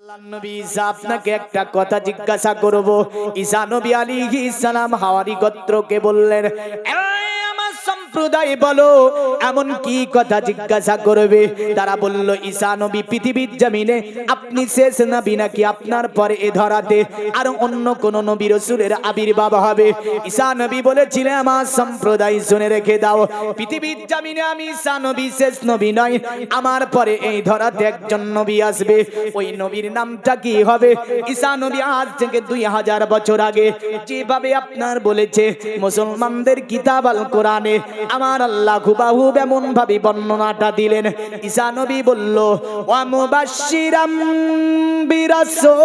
নবী ঈসা আপনাকে একটা কথা জিজ্ঞাসা করব। ঈসা নবী আলাইহিস সালাম হাওয়ারি গোত্রকে বললেন, আমার সম্প্রদায় বলো এমন কি কথা জিজ্ঞাসা করবে? তারা বলল, ঈসা নবী পৃথিবীর জমিনে আপনি শেষ নবী নাকি আপনার পরে এ ধরাতে আর অন্য কোন নবী রাসূলের আবির্ভাব হবে? ঈসা নবী বলেছিলেন, আমার সম্প্রদায় শুনে রেখে দাও, পৃথিবীর জমিনে আমি ঈসা নবী শেষ নবী নয়, আমার পরে এই ধরাতে একজন নবী আসবে। ওই নবীর নামটা কি হবে? ঈসা নবী আজ থেকে 2000 বছর আগে যেভাবে আপনার বলেছে মুসলমানদের কিতাব আল কোরআনে আমার আল্লাহ হুবহু এমন ভাবে বর্ণনাটা দিলেন। ঈসা নবী বলল, ওয়া মুবাশশিরাম বিরাসূলিয়াতি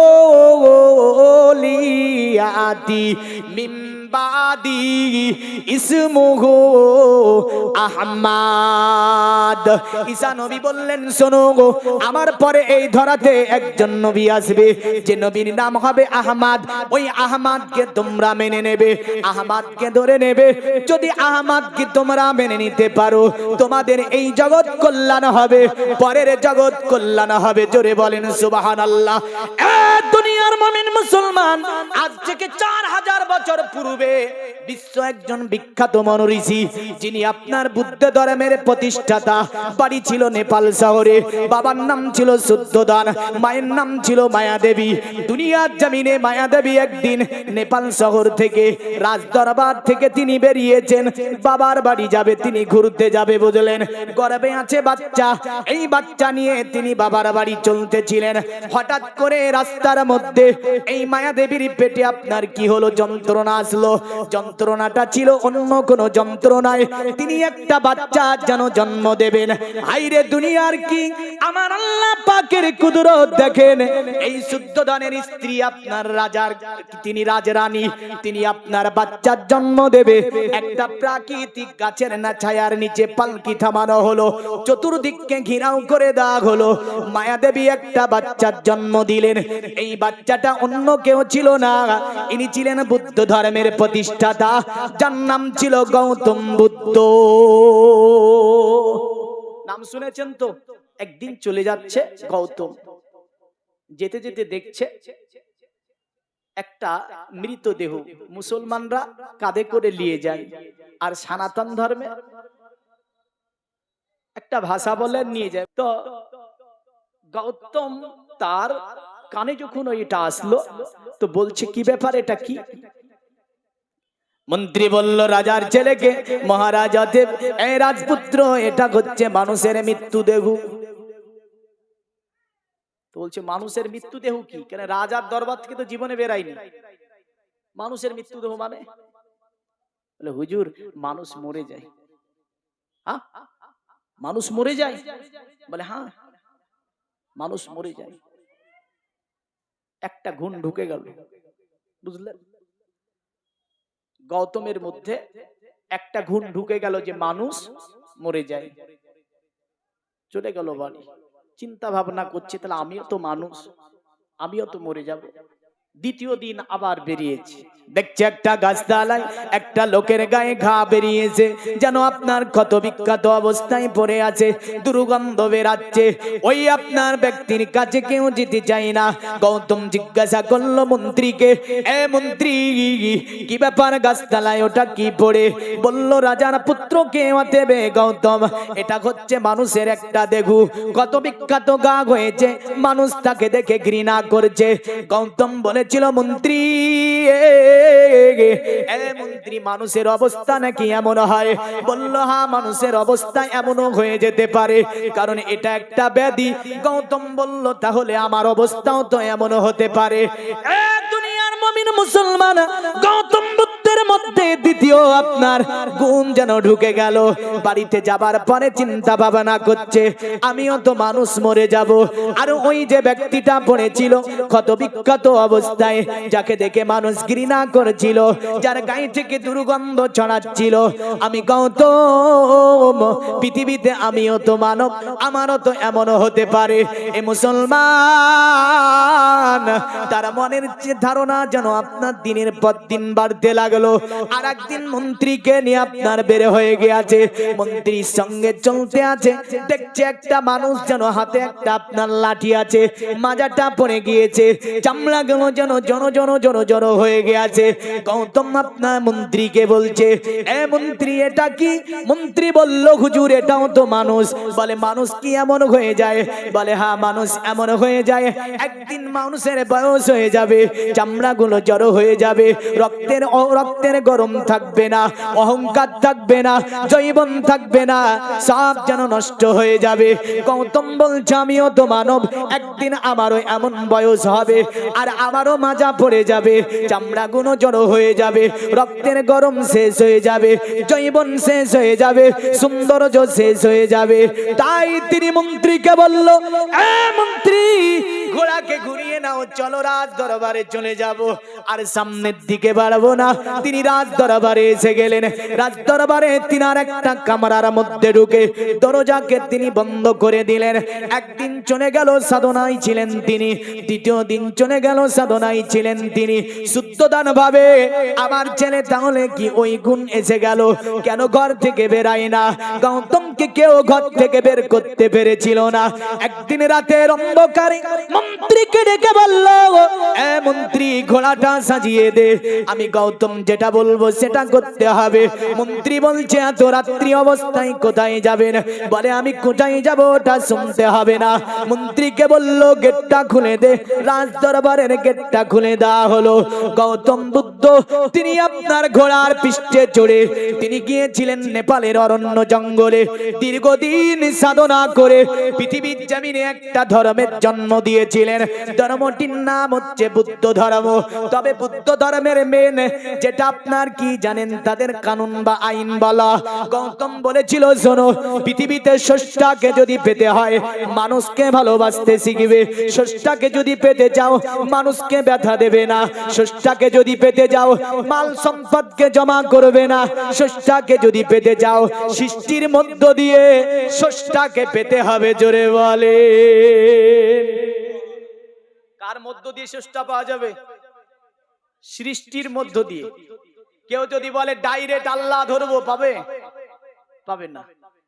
মিন বাদি ইসমুহু আহমদ। ঈসা নবী বললেন, শোনো গো, আমার পরে এই ধরাতে একজন নবী আসবে, যে নবীর নাম হবে আহমদ। ওই আহমদকে তোমরা মেনে নেবে, আহমদকে ধরে নেবে। যদি আহমদকে তোমরা মেনে নিতে পারো, তোমাদের এই জগৎ কল্যাণ হবে, পরের জগৎ কল্যাণ হবে। জোরে বলেন সুবহানাল্লাহ। দুনিয়ার মুমিন মুসলমান, আজ থেকে 4000 বছর পূর্বে বিশ্ব একজন বিখ্যাত মনীষী, যিনি আপনার বুদ্ধ ধর্মের প্রতিষ্ঠাতা, বাড়ি ছিল নেপাল শহরে, বাবার নাম ছিল শুদ্ধোধন, মায়ের নাম ছিল মায়া দেবী। দুনিয়ার জমিনে মায়া দেবী একদিন নেপাল শহর থেকে, রাজ দরবার থেকে তিনি বেরিয়েছেন, বাবার বাড়ি যাবে, তিনি ঘুরতে যাবে, বুঝলেন? গর্ভে আছে বাচ্চা, এই বাচ্চা নিয়ে তিনি বাবার বাড়ি চলতেছিলেন। হঠাৎ করে রাস্তার মধ্যে এই মায়া দেবীর পেটে আপনার কি হলো? যন্ত্রণা আসলো। যন্ত্রণাটা ছিল অন্য কোন যন্ত্রণায়, তিনি একটা বাচ্চা যেন জন্ম দেবেন। হাইরে দুনিয়ার কি আমার আল্লাহ পাকের কুদরত দেখেন। এই শুদ্ধোধনের স্ত্রী আপনার রাজার, তিনি রাজরানী, তিনি আপনার বাচ্চার জন্ম দেবে। একটা প্রাকৃতিক গাছের না ছায়ার নিচে পালকি থামানো হলো, চতুর্দিককে ঘিরাও করে দেওয়া হলো। মায়া দেবী একটা বাচ্চার জন্ম দিলেন। এই বাচ্চাটা অন্য কেউ ছিল না, ইনি ছিলেন বুদ্ধ ধর্মের প্রতিষ্ঠাতা, যার নাম ছিল গৌতম বুদ্ধ। নাম শুনেছেন তো? একদিন চলে যাচ্ছে গৌতম, যেতে যেতে দেখছে একটা মৃতদেহ মুসলমানরা কাঁধে করে নিয়ে যায়। আর সনাতন ধর্মে একটা ভাষা বলে নিয়ে যায়। তো গৌতম তার কানে যখন ওইটা আসলো, তো বলছে, কি ব্যাপার, এটা কি? মন্ত্রী বলল রাজার ছেলেকে, মহারাজা দেব, এই রাজপুত্র, এটা হচ্ছে মানুষের মৃত্যু দেহ। তো বলছে, মানুষের মৃত্যু দেহ কি? কেন রাজার দরবার থেকে তো জীবনে বেরায়নি, মানুষের মৃত্যু দেহ মানে? বলে, হুজুর, মানুষ মরে যায়। হ্যাঁ, মানুষ মরে যায়? বলে, হ্যাঁ, মানুষ মরে যায়। একটা ঘুণ ঢুকে গেল, বুঝলেন? গৌতমের মধ্যে একটা ঘুণ ঢুকে গেল যে মানুষ মরে যায়। চলে গেল বাড়ি, চিন্তা ভাবনা করছে, তাহলে আমিও তো মানুষ, আমিও তো মরে যাব। দ্বিতীয় দিন আবার বেরিয়েছে, দেখছে একটা গাছতলায় একটা লোকের গায়ে ঘা বেরিয়েছে, যেন আপনার ক্ষত বিক্ষত অবস্থায় পড়ে আছে, দুর্গন্ধ বেরাচ্ছে। ওই আপনার ব্যক্তির কাছে কেউ যেতে চায় না। গৌতম জিজ্ঞাসা করলো মন্ত্রীকে, এ মন্ত্রী, কি ব্যাপার, গাছতলায় ওটা কি পড়ে? বলল, রাজার পুত্র কে দেবে গৌতম, এটা হচ্ছে মানুষের একটা দেহু, কত বিখ্যাত গা হয়েছে, মানুষ তাকে দেখে ঘৃণা করছে। গৌতম বলেছিল, মন্ত্রী, মন্ত্রী, মানুষের অবস্থা নাকি এমন হয়? বলল, হ্যাঁ, মানুষের অবস্থা এমনও হয়ে যেতে পারে, কারণ এটা একটা ব্যাধি। গৌতম বলল, তাহলে আমার অবস্থাও তো এমন হতে পারে। দুনিয়ার মুমিন মুসলমান, গৌতম বুদ্ধের মধ্যে দ্বিতীয় আপনার গুণ যেন ঢুকে গেল। বাড়িতে যাবার পরে চিন্তা ভাবনা করছে, আমিও তো মানুষ মরে যাব। আর ওই যে ব্যক্তিটা পড়েছিল ক্ষত বিক্ষত অবস্থায়, যাকে দেখে মানুষ ঘৃণা করেছিল, যার গায়ে থেকে দুর্গন্ধ ছড়াচ্ছিল, আমি গৌতম, পৃথিবীতে আমিও তো মানব, আমারও তো এমন হতে পারে। এ মুসলমান, তার মনের যে ধারণা যেন আপনার দিনের পর দিন বাড়তে লাগলো। আর একদিন মন্ত্রীকে নিয়ে আপনার বের হয়ে গিয়েছে, মন্ত্রীর সঙ্গে চলতে আছে, দেখছে একটা মানুষ যেন হাতে একটা আপনার লাঠি আছে, মাজাটা পড়ে গিয়েছে, চামড়া গুলো যেন জন হয়ে গিয়েছে। গৌতম আপনার মন্ত্রীকে বলছে, এ মন্ত্রী এটা কি? মন্ত্রী বলল, হুজুর এটাও তো মানুষ। বলে মানুষ কি এমন হয়ে যায়? বলে হ্যাঁ মানুষ এমন হয়ে যায়, একদিন মানুষের বয়স হয়ে যাবে, চামড়াগুলো জড়ো হয়ে যাবে, রক্তের গরম থাকবে না, অহংকার থাকবে না, জৈবন থাকবে না, সব যেন নষ্ট হয়ে যাবে। গৌতম বলছে আমিও তো মানব, একদিন আমারও এমন বয়স হবে, আর আমারও মাজা পড়ে যাবে, চামড়াগুলো জড়ো হয়ে যাবে, রক্তের গরম শেষ হয়ে যাবে, জৈবন শেষ হয়ে যাবে, সৌন্দর্য শেষ হয়ে যাবে। তাই তিনি মন্ত্রীকে বলল, এ মন্ত্রী ঘোড়াকে ঘুরিয়ে নাও, চলো রাজ দরবারে চলে যাব। আর সামনের দিকে বাড়বো না। তিনি রাজ দরবারে এসে গেলেন। রাজ দরবারে তিনার একটা কামরার মধ্যে ঢুকে দরজাকে তিনি বন্ধ করে দিলেন। একদিন চলে গেল, সাধনায় ছিলেন তিনি। দ্বিতীয় দিন চলে গেল, সাধনায় ছিলেন তিনি। শুদ্ধদান ভাবে আমার ছেলে তাহলে কি ওই গুণ এসে গেল, কেন ঘর থেকে বেরায় না? গৌতমকে কেউ ঘর থেকে বের করতে পেরেছিল না। একদিন রাতের অন্ধকারে মন্ত্রীকে ডেকে বলল, এ মন্ত্রী ঘোড়াটা সাজিয়ে দে, আমি গৌতম যেটা বলবো সেটা করতে হবে। মন্ত্রী বলছে এত রাত্রি অবস্থায় কোথায় যাবেন? বলে আমি কোথায় যাব ওটা শুনতে হবে না। মন্ত্রীকে বলল গেটটা খুলে দে। রাজ দরবারের গেটটা খুলে দেওয়া হলো। গৌতম বুদ্ধ তিনি আপনার ঘোড়ার পৃষ্ঠে চড়ে তিনি গিয়েছিলেন নেপালের অরণ্য জঙ্গলে। দীর্ঘদিন সাধনা করে পৃথিবীর জমিনে একটা ধর্মের জন্ম দিয়েছিলেন। ধর্মটির নাম হচ্ছে বুদ্ধ ধর্ম। তবে বুদ্ধ ধর্মের মেন যেটা আপনার কি জানেন, তাদের কানুন বা আইন বলা। গৌতম বলেছিল শোনো, পৃথিবীতে স্রষ্টাকে যদি পেতে হয় মানুষকে ভালোবাসতে শিখবে। স্রষ্টাকে যদি পেতে চাও মানুষকে ব্যথা দেবে না। স্রষ্টাকে যদি পেতে যাও মাল সম্পদকে জমা করবে না। স্রষ্টাকে যদি পেতে যাও সৃষ্টির মধ্য দিয়ে স্রষ্টাকে পেতে হবে। জোরে বলে, কার মধ্য দিয়ে স্রষ্টা পাওয়া যাবে? সৃষ্টির মধ্য দিয়ে। কেউ যদি বলে ডাইরেক্ট আল্লাহ ধরবো, পাবে? পাবে না।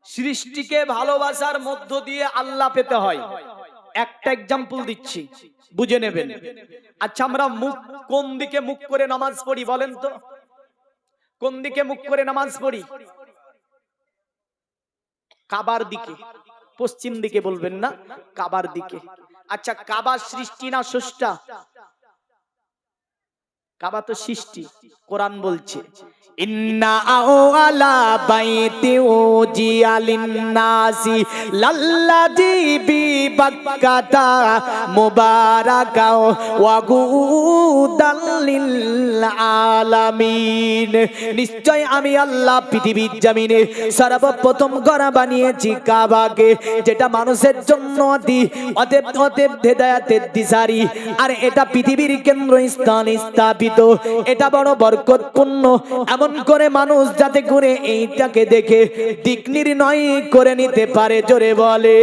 সৃষ্টিকে ভালোবাসার মধ্য দিয়ে আল্লাহ পেতে হয়। একটা এক্সাম্পল দিচ্ছি, বুঝে নেবেন। আচ্ছা, আমরা মুখ কোন দিকে মুখ করে নামাজ পড়ি বলেন তো? কোন দিকে মুখ করে নামাজ পড়ি? কাবার দিকে। পশ্চিম দিকে বলবেন না, কাবার দিকে। আচ্ছা, কাবা সৃষ্টি না স্রষ্টা? কাবা তো সৃষ্টি। কোরআন বলছে ইন্না আওয়ালা বাইতি উজিয়া লিন্নাসি লাল্লাযী বিবাক্কাতা মুবারাকা ওয়া হুদাল লিল আলামিন। নিশ্চয় আমি আল্লাহ পৃথিবীর জমিনে সর্বপ্রথম ঘর বানিয়েছি কাবাকে, যেটা মানুষের জন্য অতএব হেদায়েতের দিশারি। আর এটা পৃথিবীর কেন্দ্রস্থান স্থাপিত। এটা বড় বরকতপূর্ণ। এমন করে মানুষ যাতে করে এইটাকে দেখে দিক নির্ণয় করে নিতে পারে। জোরে বলে,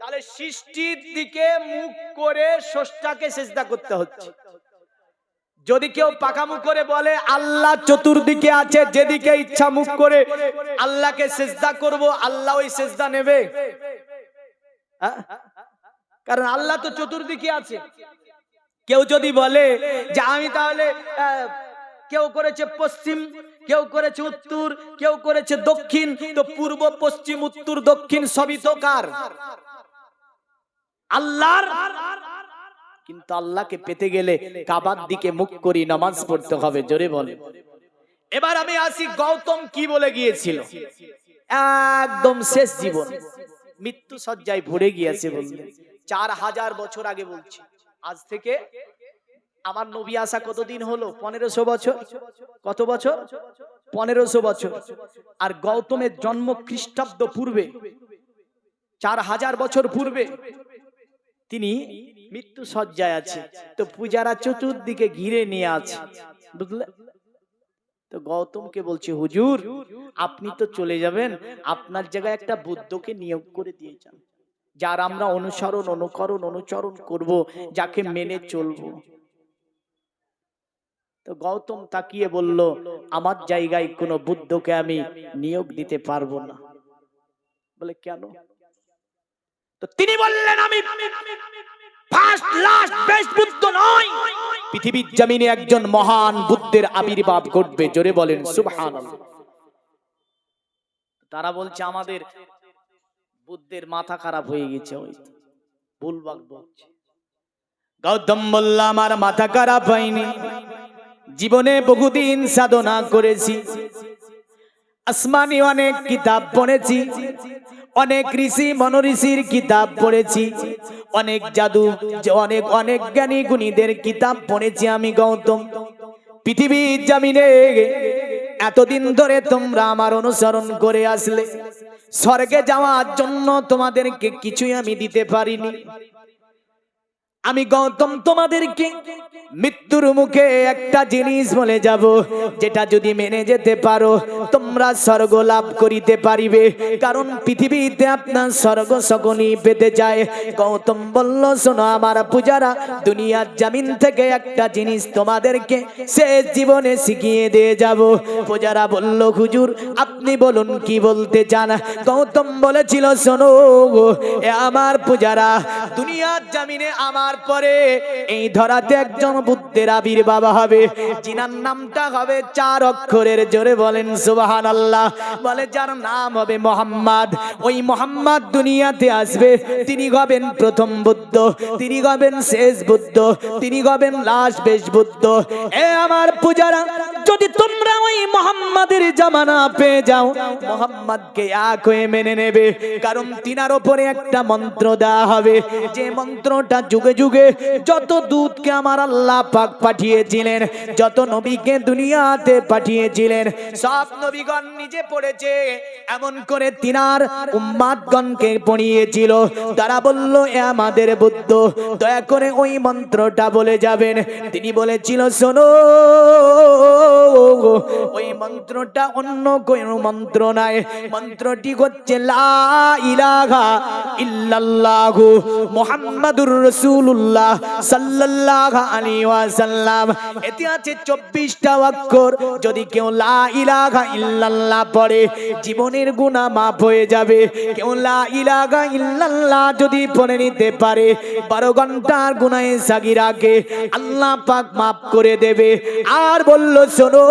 তাহলে সৃষ্টির দিকে মুখ করে স্রষ্টাকে সিজদা করতে হচ্ছে। যদি কেউ পাকামুখ করে বলে আল্লাহ চতুর্দিকে আছে, যেদিকে ইচ্ছা মুখ করে আল্লাহকে সিজদা করব, আল্লাহ ওই সিজদা নেবে? কারণ আল্লাহ তো চতুর্দিকে আছে। কেউ যদি বলে যে আমি তাহলে কেউ করেছে পশ্চিম, কেউ করেছে উত্তর, কেউ করেছে দক্ষিণ, তো পূর্ব পশ্চিম উত্তর দক্ষিণ সবই তো কার? আল্লাহর। কিন্তু আল্লাহকে পেতে গেলে কাবার দিকে মুখ করি নামাজ পড়তে হবে। জোরে বলে। এবার আমি আসি, গৌতম কি বলে গিয়েছিল? একদম শেষ জীবন, মৃত্যু সজ্জায় ভরে গিয়েছে বললে 4000 বছর আগে বলছি। আজ থেকে আমার নবী আসা কতদিন হলো? 1500 বছর। কত বছর? 1500 বছর। আর গৌতমের জন্ম খ্রিস্টাব্দ পূর্বে 4000 বছর পূর্বে তিনি মৃত্যু সজ্জায় আছে। তো পূজারা চতুর্দিকে ঘিরে নিয়ে আছে, বুঝলে? তো গৌতমকে বলছে হুজুর আপনি তো চলে যাবেন, আপনার জায়গায় একটা বুদ্ধকে নিয়োগ করে দিয়েছেন। যার আমরা অনুসরণ অনুকরণ অনুচরণ করব, যাকে মেনে চলবো। তো গৌতম তাকিয়ে বলল, আমার জায়গায় কোনো বুদ্ধকে আমি নিয়োগ দিতে পারবো না। বলে কেন? তো তিনি বললেন, আমি ফার্স্ট লাস্ট বেস্ট বুদ্ধ নই, পৃথিবীর জমিনে একজন মহান বুদ্ধের আবির্ভাব ঘটবে। জোরে বলেন সুবহানাল্লাহ। তারা বলছে আমাদের বুদ্ধের মাথা খারাপ হয়ে গেছে, ওই ভুলভাল বলছে। গৌতম বলল, আমার মাথা খারাপ হয়নি, জীবনে বহুদিন সাধনা করেছি, আসমানি অনেক কিতাব পড়েছি, অনেক ঋষি মনঋষির কিতাব পড়েছি, অনেক জাদু অনেক অনেক জ্ঞানী গুণীদের কিতাব পড়েছি আমি গৌতম। পৃথিবীর জমিনে এতদিন ধরে তোমরা আমার অনুসরণ করে আসলে, স্বর্গে যাওয়ার জন্য তোমাদেরকে কিছুই আমি দিতে পারিনি। আমি গৌতম তোমাদেরকে মৃত্যুর মুখে একটা জিনিস বলে যাব, যেটা যদি মেনে যেতে পারো তোমরা স্বর্গ লাভ করিতে পারিবে, কারণ পৃথিবীতে আপনার স্বর্গ সকলই পেতে যায়। গৌতম বলল, শোনো আমার পূজারা, দুনিয়ার জমিন থেকে একটা জিনিস তোমাদেরকে শেষ জীবনে শিখিয়ে দিয়ে যাব। পূজারা বলল, হুজুর আপনি বলুন কি বলতে চান। গৌতম বলেছিল, শোনো এ আমার পূজারা, দুনিয়ার জমিনে আমার পরে এই ধরাতে একজন বুদ্ধের আবির্ভাব হবে, যিনার নামটা হবে 4 অক্ষরের। জোরে বলেন সুবহানাল্লাহ। বলে যার নাম হবে মোহাম্মদ। ওই মোহাম্মদ দুনিয়াতে আসবে, তিনি হবেন প্রথম বুদ্ধ, তিনি হবেন শেষ বুদ্ধ, তিনি হবেন লাস্ট বেস্ট বুদ্ধ। এ আমার পূজারা, যদি তোমরা ওই মোহাম্মদের জামানা পেয়ে যাও, মোহাম্মদকে এক হয়ে মেনে নেবে, কারণ তিনার উপরে একটা মন্ত্র দেওয়া হবে, যে মন্ত্রটা যুগে যুগে যত দূতকে আমার আল্লাহ পাক পাঠিয়েছিলেন, যত নবীকে দুনিয়াতে পাঠিয়েছিলেন, সব নবীগণ নিজে পড়েছে, এমন করে তিনার উম্মাদগণকে পড়িয়েছিল। তারা বলল, এ আমাদের বুদ্ধ, দয়া করে ওই মন্ত্রটা বলে যাবেন। তিনি বলেছিল, শোনো ওই মন্ত্রটা অন্য কোন মন্ত্র নয়, মন্ত্রটি হচ্ছে লা ইলাহা ইল্লাল্লাহু মুহাম্মাদুর রাসূলুল্লাহ সাল্লাল্লাহু আলাইহি ওয়াসাল্লাম। এতে আছে 24টা অক্ষর। যদি কেউ লা ইলাহা ইল্লাল্লাহ পড়ে, জীবনের গুনাহ মাফ হয়ে যাবে। কেউ লা ইলাহা ইল্লাল্লাহ যদি পড়ে নিতে পারে, 12 ঘন্টার গুনাহে সাগীরাকে আল্লাহ পাক মাফ করে দেবে। আর বলল, শোনো,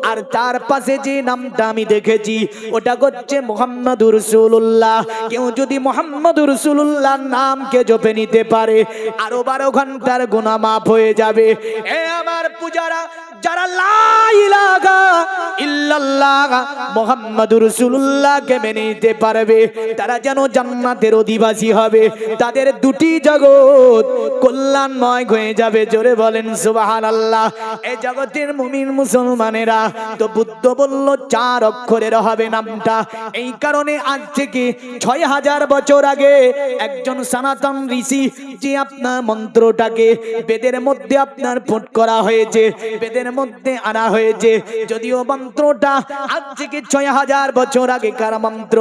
আর তার পাশে যে নামটা আমি দেখেছি, ওটা হচ্ছে মুহাম্মাদুর রাসূলুল্লাহ। কেউ যদি মুহাম্মাদুর রাসূলুল্লাহর নামকে জপে নিতে পারে, আরো 12 ঘন্টার গুনাহ মাফ হয়ে যাবে। এ আমার পূজারা, যারা লা ইলাহা ইল্লাল্লাহ মুহাম্মাদুর রাসূলুল্লাহকে মেনে নিতে পারবে, তারা যেন জান্নাতের অধিবাসী হবে, তাদের দুটি জগৎ কল্যাণময় হয়ে যাবে। জোরে বলেন সুবহানাল্লাহ। এই জগতের মুমিন মুসলমানেরা, তো বুদ্ধ বলল 4 অক্ষরের হবে নামটা। এই কারণে আজ থেকে 6000 বছর আগে একজন সনাতন ঋষি, যে আপনার মন্ত্রটাকে বেদের মধ্যে আপনার পুট করা হয়েছে, বেদের মধ্যে আনা হয়েছে, যদিও মন্ত্রটা আজ থেকে 6000 বছর আগেকার মন্ত্র,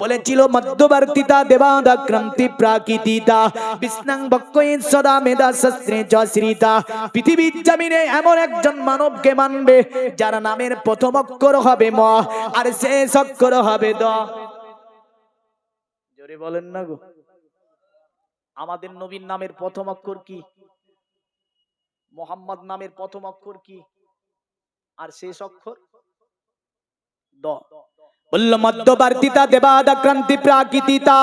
বলেছিল মধ্যবর্তীতা দেবাদা ক্রান্তি প্রাকৃতিতা বিষ্ণাং বক্কয়ে সদা মেধা শস্ত্রে জশ্রিতা। পৃথিবীর জমিনে এমন একজন মানবকে মানবে, যার নামের প্রথম অক্ষর হবে ম, আর শেষ অক্ষর হবে দ। জোরে বলেন না গো। আমাদের নবীর নামের প্রথম অক্ষর কি? মোহাম্মদ নামের প্রথম অক্ষর কি? আর শেষ অক্ষর দ। বলল মধ্যবর্তীতা দেবাদা ক্রান্তি প্রাকৃতিতা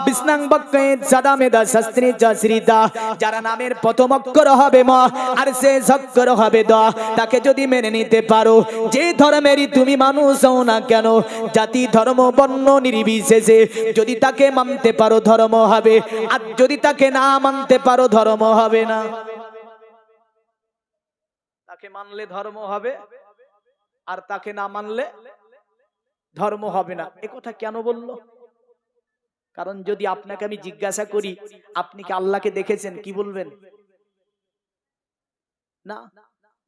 বিষ্ণাং বক্কয়ে সদা মেধা শস্ত্রে জশ্রিতা। যার নামের প্রথম অক্ষর হবে ম, আর শেষ অক্ষর হবে দ, তাকে যদি মেনে নিতে পারো, যে ধর্মেরই তুমি মানুষ হও না কেন, জাতি ধর্ম বর্ণ নির্বিশেষে যদি তাকে মানতে পারো, ধর্ম হবে, আর যদি তাকে না মানতে পারো, ধর্ম হবে না। তাকে মানলে ধর্ম হবে, আর তাকে না মানলে ধর্ম হবে না। এ কথা কেন বলল? কারণ যদি আপনাকে আমি জিজ্ঞাসা করি, আপনি কি আল্লাহকে দেখেছেন, কি বলবেন? না।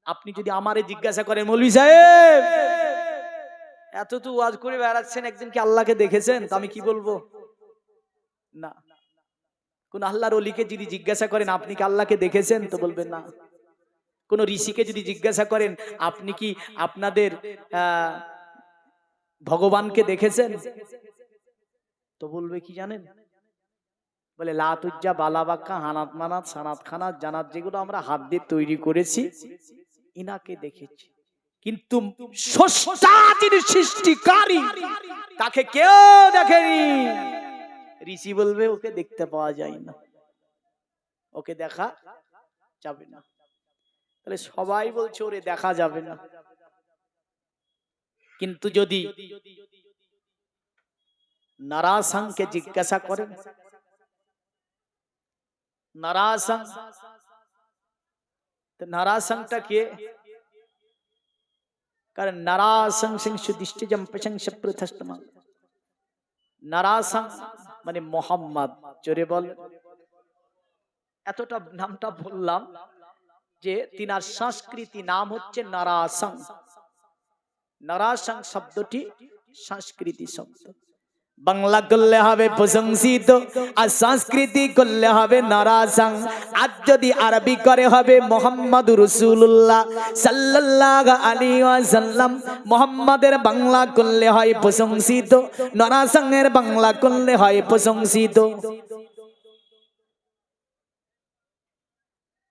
আপনি যদি আমারে জিজ্ঞাসা করেন, মৌলভী সাহেব এত তো ওয়াজ করে বেড়াচ্ছেন, একদিন কি আল্লাহকে দেখেছেন, তো আমি কি বলবো? না। কোন আল্লাহর ওলিকে যদি জিজ্ঞাসা করেন আপনি কি আল্লাহকে দেখেছেন, তো বলবেন না। কোন ঋষিকে যদি জিজ্ঞাসা করেন আপনি কি আপনাদের ভগবানকে দেখেছেন, তো বলবে কি জানেন, বলে লাতুজ্জা বালাবাক্কা হানাত মানাত সানাত খানাত জানাত, যেগুলো আমরা হাত দিয়ে তৈরি করেছি ইনাকে দেখেছি, কিন্তু স্রষ্টা যিনি সৃষ্টিকারী তাকে কেউ দেখেনি। ঋষি বলবে ওকে দেখতে পাওয়া যায় না, ওকে দেখা যাবে না। তাহলে সবাই বলছে ওরে দেখা যাবে না, কিন্তু যদি নারাসাংকে জিজ্ঞাসা করেন, নারাসাং, নারাসাংটা কে? কারণ নারাসাং সিংসু দৃষ্টিজম প্রশংস প্রথস্তম, নারাসাং মানে মোহাম্মদ। জোরে বল। এতটা নামটা বললাম যে তিনার সংস্কৃতি নাম হচ্ছে নারাসাং। নারাসাং শব্দটি সংস্কৃতি শব্দ। বাংলা করলে হবে প্রশংসিত, আর সংস্কৃতি করলে হবে নারাসাং। আর যদি আরবি করে হবে মুহাম্মাদুর রাসূলুল্লাহ সাল্লাল্লাহু আলাইহি ওয়াসাল্লাম। মুহাম্মাদের বাংলা করলে হয় প্রশংসিত, নারাসাং এর বাংলা করলে হয় প্রশংসিত।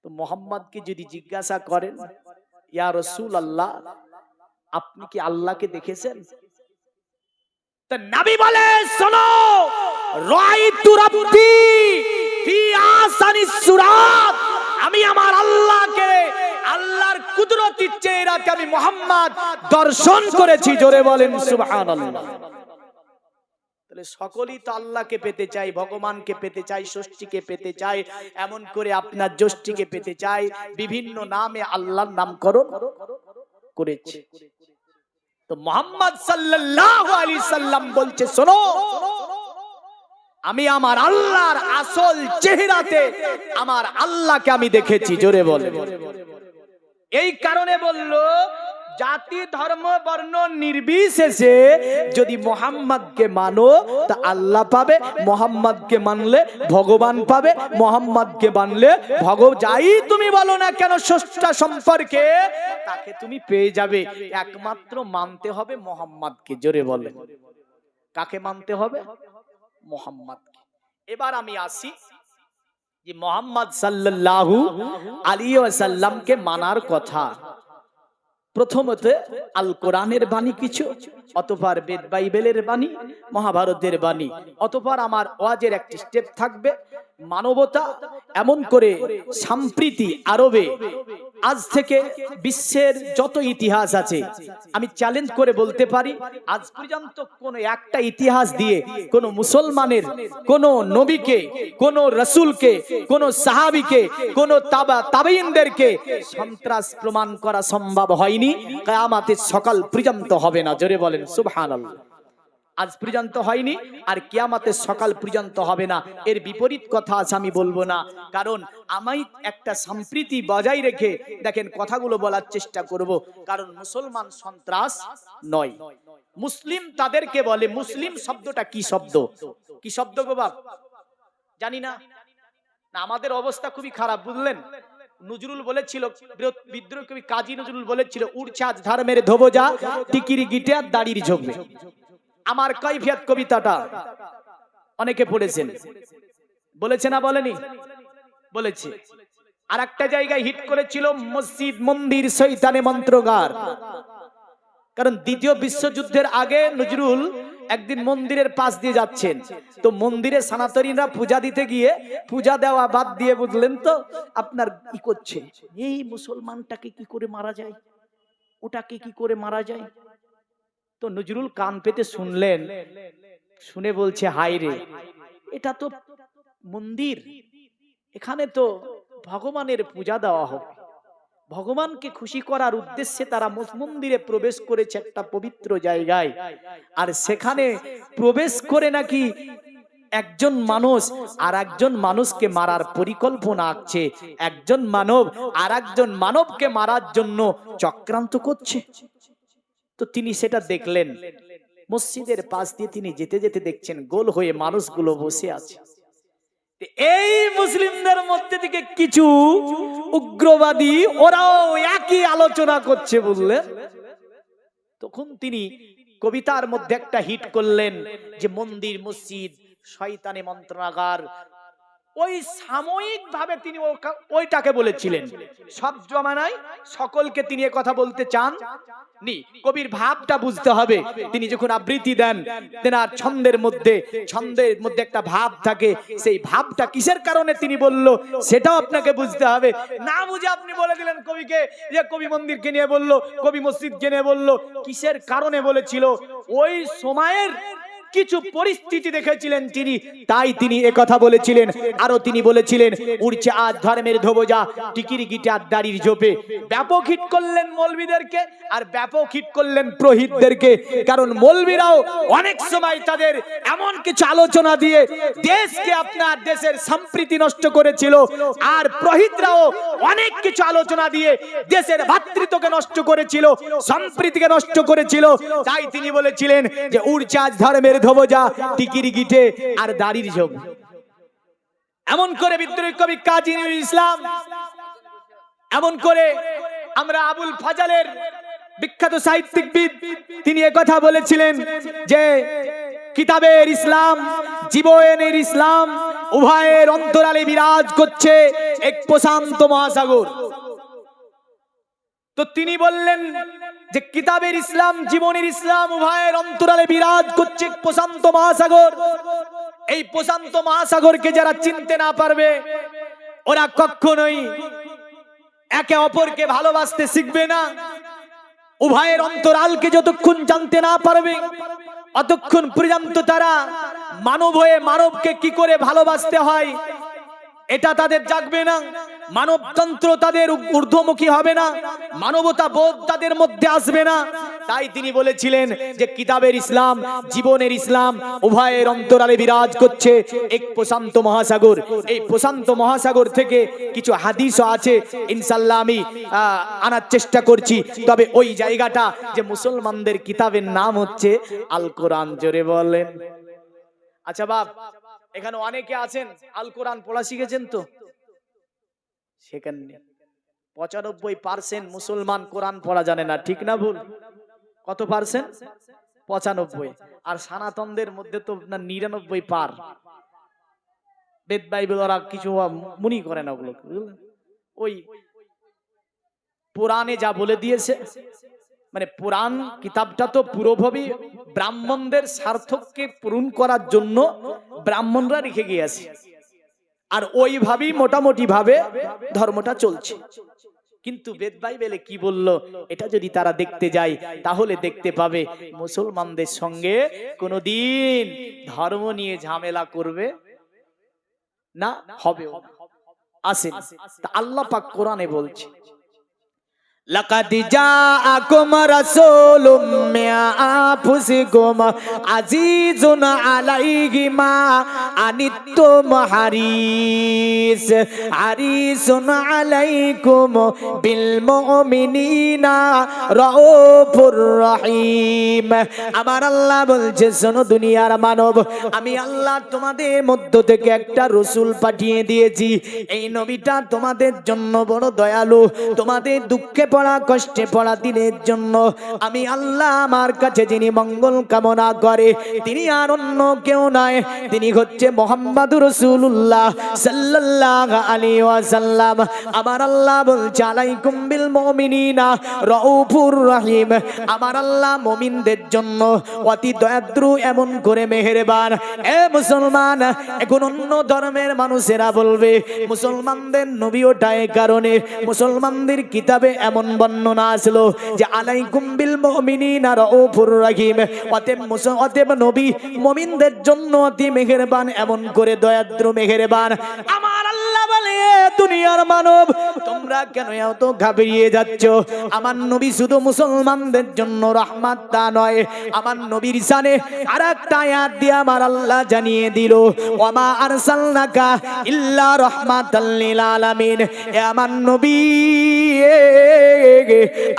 তো মুহাম্মদকে যদি জিজ্ঞাসা করেন ইয়া রাসূলুল্লাহ আপনি কি আল্লাহকে দেখেছেন, তো নবী বলে শোনো, রাআইতু রাব্বি ফি আহসানিস সূরাত, আমি আমার আল্লাহকে, আল্লাহর কুদরতের চেহারাকে আমি মুহাম্মদ দর্শন করেছি। জোরে বলেন সুবহানাল্লাহ। তাহলে সকলেই তো আল্লাহকে পেতে চাই, ভগবানকে পেতে চাই, ষষ্ঠীকে পেতে চাই, এমন করে আপনার জ্যৈষ্ঠীকে পেতে চাই, বিভিন্ন নামে আল্লাহর নামকরণ করেছে। তো মুহাম্মদ সাল্লাল্লাহু আলাইহি সাল্লাম বলছে শোনো, আমি আমার আল্লাহর আসল চেহারাতে আমার আল্লাহকে আমি দেখেছি। জোরে বলে। এই কারণে বলল জাতি ধর্ম বর্ণ নির্বিশেষে যদি মুহাম্মদকে মানো তা আল্লাহ পাবে, মুহাম্মদকে মানলে ভগবান পাবে, মুহাম্মদকে মানলে যাই তুমি বলো না কেন স্রষ্টা সম্পর্কে তাকে তুমি পেয়ে যাবে। একমাত্র মানতে হবে মুহাম্মদকে। জোরে বলে। কাকে মানতে হবে? মুহাম্মদকে। এবার আমি আসি যে মুহাম্মদ সাল্লাল্লাহু আলাইহি ওয়াসাল্লামকে মানার কথা। প্রথমত আল কোরআনের বাণী কিছু, অতঃপর বেদ বাইবেলের বাণী, মহাভারতের বাণী, অতঃপর আমার ওয়াজের একটি স্টেপ থাকবে মানবতা। এমন করে সম্প্রীতি আরবে আজ থেকে বিশ্বের যত ইতিহাস আছে আমি চ্যালেঞ্জ করে বলতে পারি আজ পর্যন্ত কোন একটা ইতিহাস দিয়ে কোন মুসলমানের কোন নবীকে, কোন রাসূলকে, কোন সাহাবীকে, কোন তাবেঈনদেরকে সন্ত্রাস প্রমাণ করা সম্ভব হয়নি, কিয়ামতের সকাল পর্যন্ত হবে না। জোরে বলেন সুবহানাল্লাহ। আজ পর্যন্ত হয়নি আর কিয়ামতের সকাল পর্যন্ত হবে না। এর বিপরীত কথা আছে আমি বলবো না, কারণ আমি একটা সম্প্রীতি বজায় রেখে দেখেন কথাগুলো বলার চেষ্টা করব। কারণ মুসলমান সন্ত্রাস নয়, মুসলিম তাদেরকে বলে। মুসলিম শব্দটা কি শব্দ? কি শব্দ গো বাপ? জানি না। আমাদের অবস্থা খুবই খারাপ, বুঝলেন? নজরুল বলেছিল, বিদ্রোহী কবি কাজী নজরুল বলেছিল, উড়ছে আজ ধর্মের ধোবজা, টিকিরি গিটে আর দাড়ির ঝোপে। আমার কৈফিয়ত কবিতাটা অনেকে পড়েছেন, বলেছে না বলেনি? বলেছে। আর একটা জায়গায় হিট করেছিল মসজিদ মন্দির শয়তানে মন্ত্রগার। কারণ দ্বিতীয় বিশ্বযুদ্ধের আগে নজরুল একদিন মন্দিরের পাশ দিয়ে যাচ্ছেন, তো মন্দিরে সনাতনীরা পূজা দিতে গিয়ে পূজা দেওয়া বাদ দিয়ে বুঝলেন তো আপনার কি করছে, এই মুসলমানটাকে কি করে মারা যায়, ওটাকে কি করে মারা যায়। তো নজরুল কান পেতে শুনলেন, শুনে বলছে হায় রে, এটা তো মন্দির, এখানে তো ভগবানের পূজা দেওয়া হবে, ভগবানকে খুশি করার উদ্দেশ্যে তারা মন্দিরে প্রবেশ করেছে একটা পবিত্র জায়গায়, আর সেখানে প্রবেশ করে নাকি একজন মানুষ আর একজন মানুষকে মারার পরিকল্পনা আঁকছে, একজন মানব আর একজন মানবকে মারার জন্য চক্রান্ত করছে। তো তিনি সেটা দেখলেন, মসজিদের পাশ দিয়ে তিনি যেতে যেতে দেখছেন গোল হয়ে মানুষগুলো বসে আছে। এই মুসলিমদের মধ্যে থেকে কিছু উগ্রবাদী ওরাও একই আলোচনা করছে বললেন। তখন তিনি কবিতার মধ্যে একটা হিট করলেন যে মন্দির মসজিদ শয়তানি মন্ত্রণাগার। ওই সাময়িক ভাবে তিনি ওইটাকে বলেছিলেন, সব জমানায় সকলকে তিনি কথা বলতে চান নি। কবির ভাবটা বুঝতে হবে। তিনি যখন আবৃত্তি দেন, তেনার ছন্দের মধ্যে একটা ভাব থাকে, সেই ভাবটা কিসের কারণে তিনি বলল সেটাও আপনাকে বুঝতে হবে। না বুঝে আপনি বলে দিলেন কবিকে যে কবি মন্দিরকে নিয়ে বলল, কবি মসজিদকে নিয়ে বলল, কিসের কারণে বলেছিল ওই সময়ের কিছু পরিস্থিতি দেখেছিলেন তিনি, তাই তিনি একথা বলেছিলেন। আরো তিনি বলেছিলেন উড়ছে আজ ধর্মের ধ্বজা টিকির গিটার দাড়ির ঝোপে। ব্যাপক হিট করলেন মৌলবীদেরকে আর ব্যাপক হিট করলেন প্রহিতদেরকে। কারণ মৌলবীরাও অনেক সময় তাদের এমন কিছু আলোচনা দিয়ে দেশকে, আপনার দেশের সম্প্রীতি নষ্ট করেছিল, আর প্রহিতরাও অনেক কিছু আলোচনা দিয়ে দেশের ভ্রাতৃত্বকে নষ্ট করেছিল, সম্প্রীতিকে নষ্ট করেছিল। তাই তিনি বলেছিলেন যে উড়ছে আজ ধর্মের ধ্বজা টিকির গিটে আর দাড়ির ঝোপ। এমন করে বিদ্রোহী কবি কাজী নজরুল ইসলাম, এমন করে আমরা আবুল ফাজালের বিখ্যাত সাহিত্যিকবিদ তিনি একথা বলেছিলেন যে কিতাবের ইসলাম জীবনের ইসলাম উভয়ের অন্তরালে বিরাজ করছে এক প্রশান্ত মহাসাগর। তো তিনি বললেন যে কিতাবের ইসলাম জীবনের ইসলাম উভয়ের অন্তরালে বিরাজ করছে প্রশান্ত মহাসাগর। এই প্রশান্ত মহাসাগরকে যারা চিনতে না পারবে ওরা কখনোই একে অপরকে ভালোবাসতে শিখবে না। উভয়ের অন্তরালকে যতক্ষণ জানতে না পারবে অতক্ষণ পর্যন্ত তারা মানব হয়ে মানবকে কি করে ভালোবাসতে হয় এটা তাদের জাগবে না। মানবতন্ত্র তাদের ঊর্ধ্বমুখী হবে না, মানবতা বোধ তাদের মধ্যে আসবে না। তাই তিনি বলেছিলেন যে কিতাবের ইসলাম জীবনের ইসলাম উভয়ের অন্তরালে বিরাজ করছে এক প্রশান্ত মহাসাগর। এই প্রশান্ত মহাসাগর থেকে কিছু হাদিসও আছে, ইনশাআল্লাহ আমি আনার চেষ্টা করছি। তবে ওই জায়গাটা যে মুসলমানদের কিতাবের নাম হচ্ছে আল কোরআন। জোরে বলেন। আচ্ছা বাপ, এখানে অনেকে আছেন আল কোরআন পড়া শিখেছেন তো? সেখানে 95% মুসলমান কোরআন পড়া জানে না, ঠিক না ভুল? কত পার্সেন্ট? 95। আর সনাতনদের মধ্যে তো 99 পার। বেদ বাইবেল ওরা কিছু মনি করে না ওগুলো, ওই পুরাণে যা বলে দিয়েছে, মানে পুরাণ কিতাবটা তো পুরোভাবে ব্রাহ্মণদের স্বার্থকে পূরণ করার জন্য ব্রাহ্মণরা রেখে গিয়েছে, আর ওইভাবেই মোটামুটি ভাবে ধর্মটা চলছে। কিন্তু বেদ বাইবেলে কি বলল এটা যদি তারা দেখতে যায় তাহলে দেখতে পাবে মুসলমানদের সঙ্গে কোনোদিন ধর্ম নিয়ে ঝামেলা করবে না, হবে না। আসেন, আল্লাহ পাক কোরআনে বলছে লাকাদ জাআকুম রাসূলুম মিন আনফুসিকুম আজিজুন আলাইহি মা আনিতুম হারিসুন আলাইকুম বিল মুমিনিনা রাউফুর রহিম। আমার আল্লাহ বলছে শোনো দুনিয়ার মানব, আমি আল্লাহ তোমাদের মধ্য থেকে একটা রাসূল পাঠিয়ে দিয়েছি। এই নবীটা তোমাদের জন্য বড় দয়ালু, তোমাদের দুঃখে পড়া কষ্টে পড়া দিনের জন্য আমি আল্লাহ আমার কাছে যিনি মঙ্গল কামনা করে তিনি আর অন্য কেউ নয়, তিনি হচ্ছে মুহাম্মাদুর রাসূলুল্লাহ সাল্লাল্লাহু আলাইহি ওয়াসাল্লাম। আমার আল্লাহ বলছে আলাইকুম বিল মুমিনিনা রাউফুর রহিম। আমার আল্লাহ মুমিনদের জন্য অতি দয়াদ্রু, এমন করে মেহেরবান। এ মুসলমান, এখন অন্য ধর্মের মানুষেরা বলবে মুসলমানদের নবী ওটাই কারণে মুসলমানদের কিতাবে এমন বর্ণনা আসলো যে আলাইকুম বিল মুমিনিনা রাউফুর রহিম, অতএব নবী মুমিনদের জন্য অতি মেহেরবান, এমন করে দয়াদ্র মেহেরবান। আমার আল্লাহ বলে দুনিয়ার মানব তোমরা কেন এত ঘাবড়িয়ে যাচ্ছ? আমার নবী শুধু মুসলমানদের জন্য রহমত তা নয়, আমার নবীর শানে আরেকটা আয়াত দিয়ে আমার আল্লাহ জানিয়ে দিল, ওয়ামা আরসালনাকা ইল্লা রাহমাতাল লিল আলামিন। এ আমার নবী,